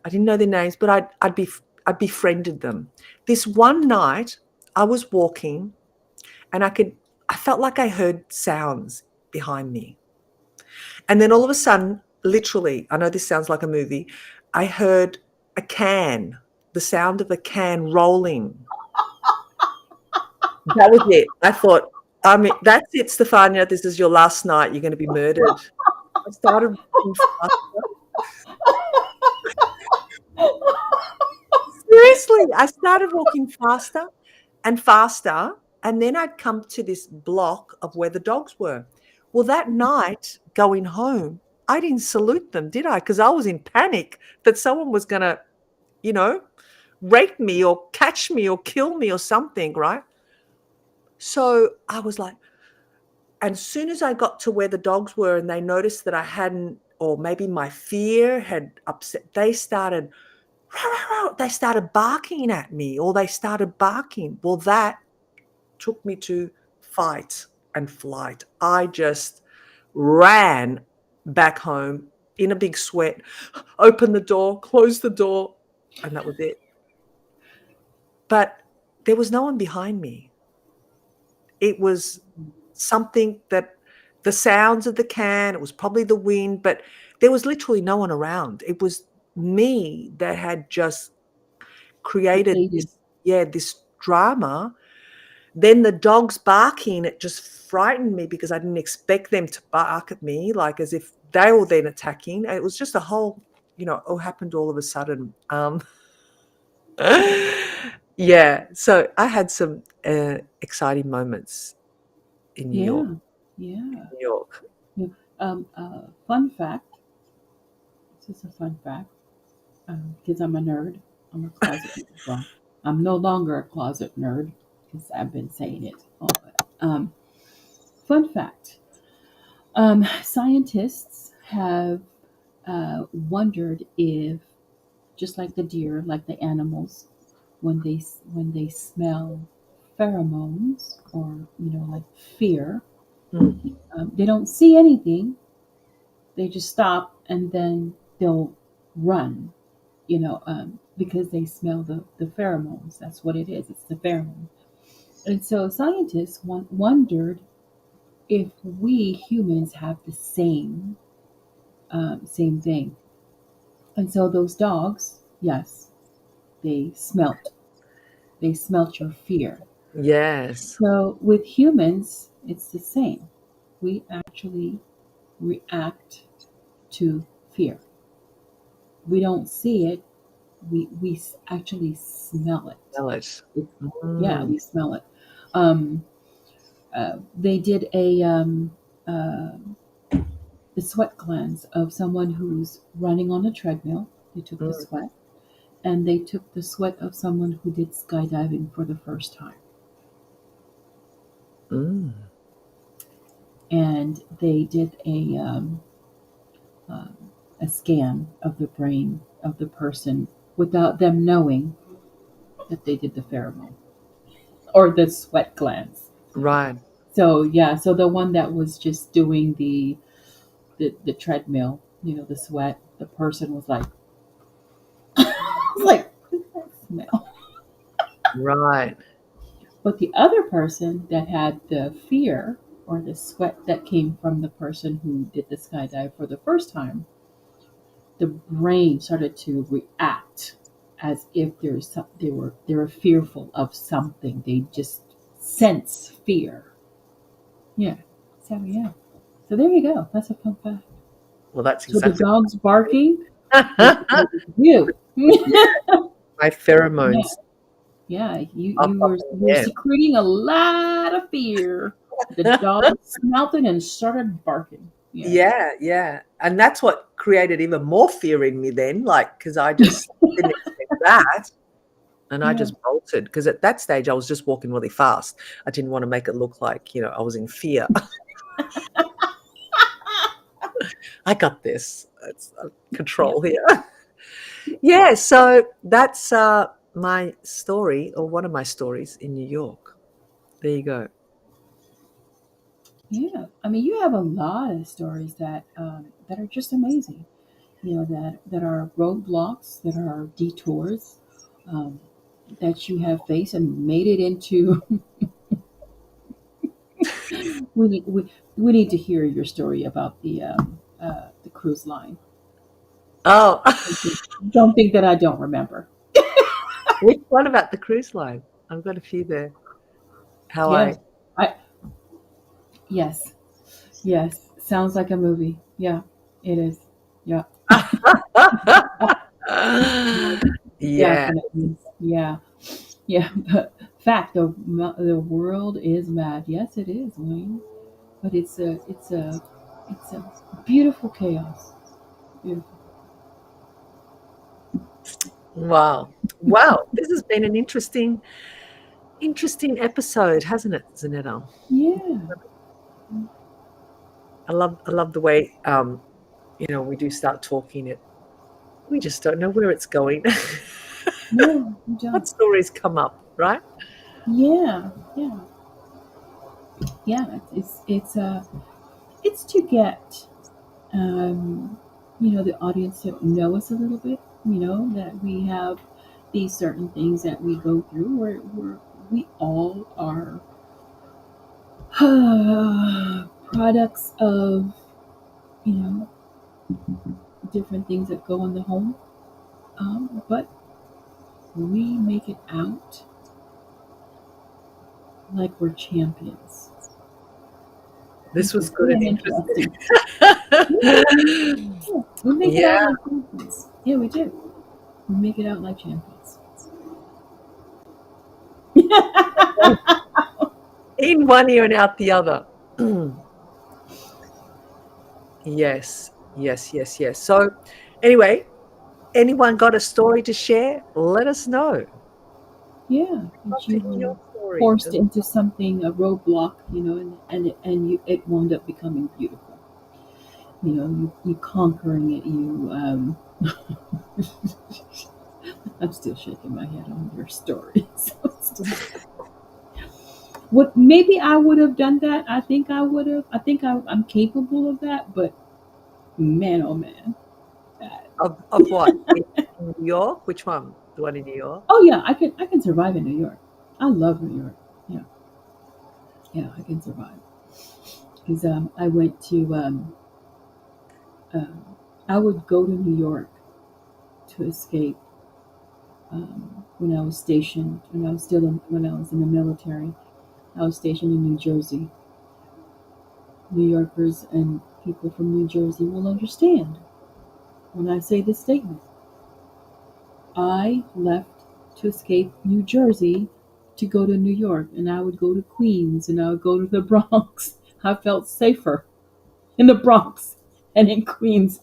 didn't know their names, but I'd befriended them. This one night I was walking and I felt like I heard sounds behind me. And then all of a sudden, literally, I know this sounds like a movie, I heard the sound of a can rolling. That was it. I thought, that's it, Stefania. This is your last night. You're going to be murdered. I started walking faster. Seriously, I started walking faster and faster, and then I'd come to this block of where the dogs were. Well, that night going home, I didn't salute them, did I? Because I was in panic that someone was going to, you know, rape me or catch me or kill me or something, right? So I was like, and as soon as I got to where the dogs were and they noticed that I hadn't, or maybe my fear had upset, they started barking at me, or they started barking. Well, that took me to fight and flight. I just ran back home in a big sweat, opened the door, closed the door, and that was it. But there was no one behind me. It was something that the sounds of the can, it was probably the wind, but there was literally no one around. It was me that had just created Created. this drama. Then the dogs barking, it just frightened me because I didn't expect them to bark at me, like as if they were then attacking. It was just a whole, all happened all of a sudden. Yeah, so I had some exciting moments in New York. Yeah. Yeah. New York. Yeah. Fun fact. This is a fun fact. Because I'm a nerd. I'm a closet. Well, I'm no longer a closet nerd because I've been saying it. Fun fact. Scientists have wondered if, just like the deer, like the animals, when they smell pheromones or like fear, Mm. they don't see anything. They just stop and then they'll run. Because they smell the pheromones. That's what it is. It's the pheromone. And so scientists wondered if we humans have the same thing. And so those dogs, yes, they smelt. They smelt your fear. Yes. So with humans, it's the same. We actually react to fear. We don't see it. We actually smell it. Smell it. Yeah, Mm. we smell it. Um, they did the sweat glands of someone who's running on a treadmill. They took the Mm. sweat, and they took the sweat of someone who did skydiving for the first time, Mm. and they did uh, a scan of the brain of the person without them knowing that they did the pheromone or the sweat glands. Right. So yeah, so the one that was just doing the treadmill, the sweat, the person was like, was like, what is that smell? Right. But the other person that had the fear or the sweat that came from the person who did the skydive for the first time, the brain started to react as if they were fearful of something. They just sense fear. Yeah. So yeah. So there you go. That's a fun fact. Well, that's So the exactly dog's barking was because of you. yeah, my Yeah. pheromones. Yeah. You Up, you up were in you the were air. secreting a lot of fear. The dog smelt it and started barking. Yeah. Yeah, yeah. And that's what created even more fear in me then, like, because I just didn't expect that. And I Yeah. just bolted because at that stage I was just walking really fast. I didn't want to make it look like, I was in fear. I got this. It's Yeah. control here. Yeah, so that's my story, or one of my stories in New York. There you go. Yeah, I mean, you have a lot of stories that are just amazing. That are roadblocks, that are detours, um, that you have faced and made it into. We need to hear your story about the cruise line. Oh, Don't think that I don't remember. which one about the cruise line? I've got a few there. How I Yes, I yes, yes. Sounds like a movie. Yeah, it is. Yeah, Yeah. definitely. Yeah. Yeah, but fact, the world is mad. Yes, it is, Wayne. But it's a beautiful chaos. Beautiful. Wow. Wow. This has been an interesting episode, hasn't it, Zanetta? Yeah. I love the way we do start talking it. We just don't know where it's going. No, you What don't. stories come up, right? Yeah, yeah, yeah. It's to get the audience to know us a little bit. That we have these certain things that we go through. We all are products of you know different things that go in the home. But we make it out like we're champions, This which was is good and very interesting. interesting. Yeah, yeah. We make it out Yeah. like champions. Yeah, we do. We make it out like champions. In one ear and out the other. Yes, yes, yes, yes. So, anyway, anyone got a story to share? Let us know. Yeah, Love that to you hear your were story. forced into something, a roadblock, it wound up becoming beautiful. You conquering it. I'm still shaking my head on your story. What maybe I would have done that. I think I would have. I think I'm capable of that. But man, oh man, that. Of what? In New York? Which one? The one in New York? Oh yeah, I can survive in New York. I love New York. Yeah, yeah, I can survive because I went to um, I would go to New York to escape when I was stationed when I was in the military. I was stationed in New Jersey. New Yorkers and people from New Jersey will understand when I say this statement. I left to escape New Jersey to go to New York, and I would go to Queens and I would go to the Bronx. I felt safer in the Bronx and in Queens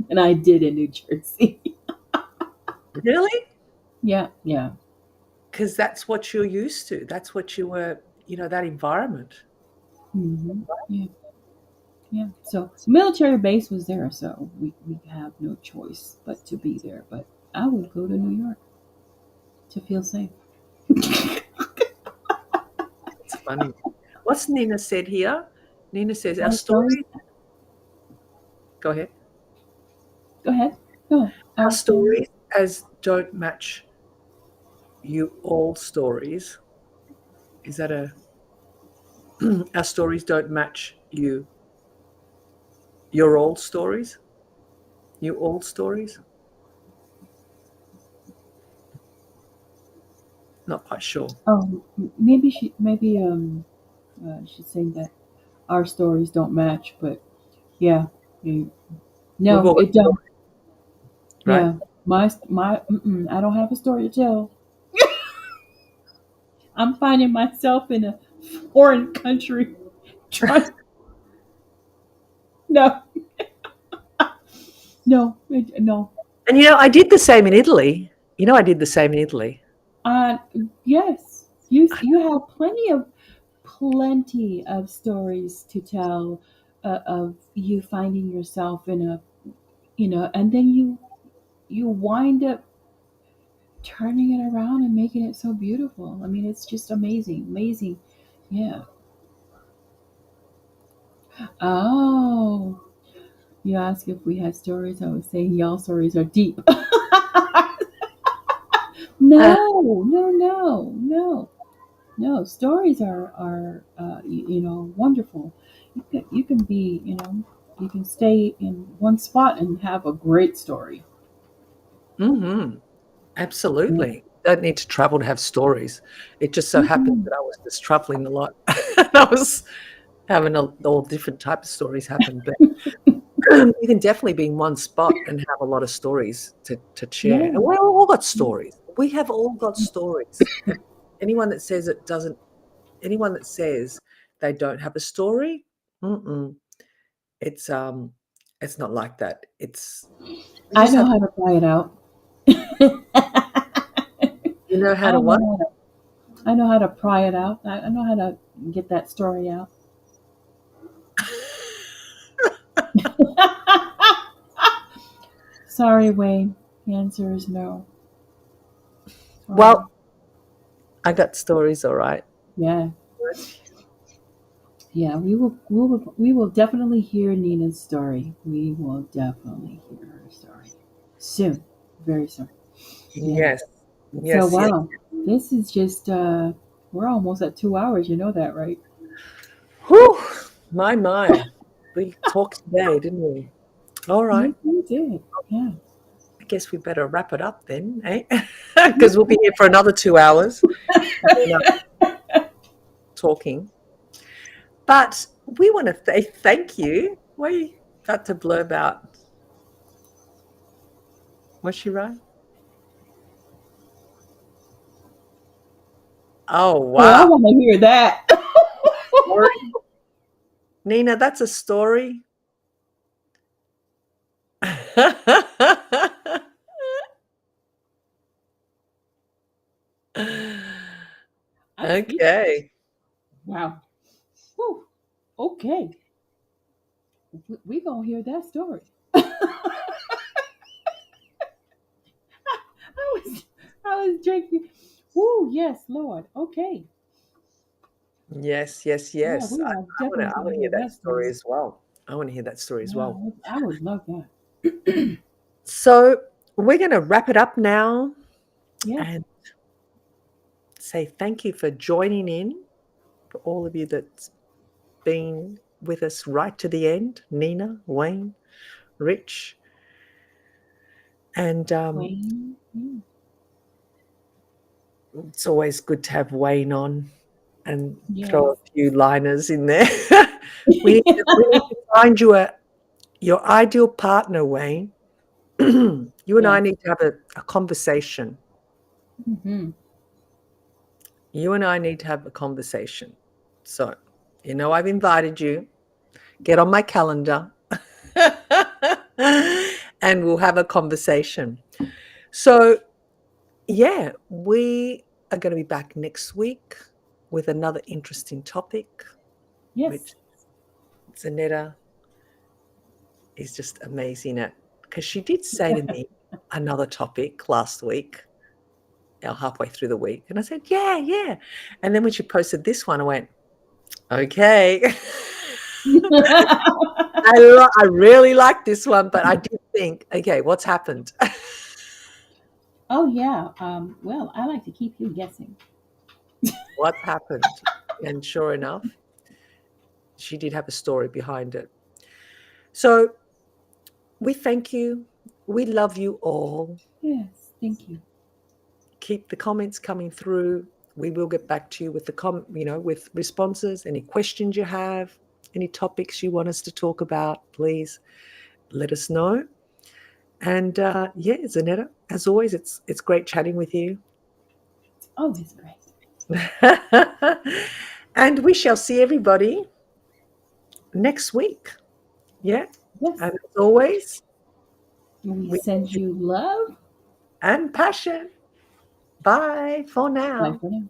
than I did in New Jersey. Really? Yeah, yeah. Because that's what you're used to. That's what you were, that environment. Yeah, yeah. So military base was there, so we have no choice but to be there. But I would go to New York to feel safe. It's funny. What's Nina said here? Nina says, our Our stories. stories, go ahead. Go ahead. Go ahead. Our Our stories. stories, as don't match you all stories? Is that our stories don't match your all stories? You all stories? Not quite sure. She's saying that our stories don't match, but yeah, you, We've no, all got it don't. stories, right? Yeah, I don't have a story to tell. I'm finding myself in a foreign country, trying. No, no. And I did the same in Italy. I did the same in Italy. Uh, yes, you have plenty of stories to tell of you finding yourself in a, and then you wind up turning it around and making it so beautiful. I mean, it's just amazing, amazing. Yeah. Oh, you asked if we had stories. I was saying y'all stories are deep. Uh, No. Stories are wonderful. You can be, you can stay in one spot and have a great story. mhm. Yeah. Absolutely. Don't need to travel to have stories. It just so happened Mhm. that I was just traveling a lot. And I was having all different types of stories happen. But you can definitely be in one spot and have a lot of stories to share. And Yeah. we've all got stories. We have all got stories. And anyone that says it doesn't, anyone that says they don't have a story, mm-mm, it's it's not like that. We I just know have, how to cry it out. how I to what? know I know how to pry it out. I know how to get that story out. Sorry, Wayne. The answer is no. Sorry. Well, I got stories, all right. Yeah. Yeah, we will definitely hear Nina's story. We will definitely hear her story soon, very soon. Yeah. Yes, So yes, yes. wow, this is just we're almost at 2 hours. You know that, right? Whew, my. We talked today, didn't we? All right. Yes, we did. Yeah. I guess we better wrap it up then, eh? Because we'll be here for another 2 hours talking. But we want to say thank you. We got to blurb out. Was she right? Oh, Oh, I wow. want to hear that. Story. Nina, that's a story. I'm speechless. Okay. Wow. Whew. Okay. We gonna hear that story. was I was drinking. Woo, yes, Lord. Okay. Yes, yes, Yeah, yes. we are I want to. definitely I gonna want to hear hear that that story story. as well. I want to hear that story as Yeah, well. I would love that. So we're going to wrap it up now Yes, and say thank you for joining in. For all of you that's been with us right to the end, Nina, Wayne, Rich, and Wayne. Yeah. it's always good to have Wayne on and throw Yes. a few liners in there. we need to find your ideal partner, Wayne. You and I Yes. need to have a conversation. Hmm. You and I need to have a conversation. So, I've invited you. Get on my calendar and we'll have a conversation. So, yeah, we are going to be back next week with another interesting topic, Yes. which Zanetta is just amazing at. Because she did say to me another topic last week, halfway through the week. And I said, yeah, yeah. And then when she posted this one, I went, okay. I really like this one, but I did think, okay, what's happened? Oh yeah. Well, I like to keep you guessing. What happened? And sure enough, she did have a story behind it. So we thank you. We love you all. Yes. Thank you. Keep the comments coming through. We will get back to you with with responses, any questions you have, any topics you want us to talk about, please let us know. And yeah, Zanetta, as always, it's great chatting with you. It's always great. And we shall see everybody next week. Yeah. Yes. And as always, We we send you love. and passion. Bye for Bye now. for now.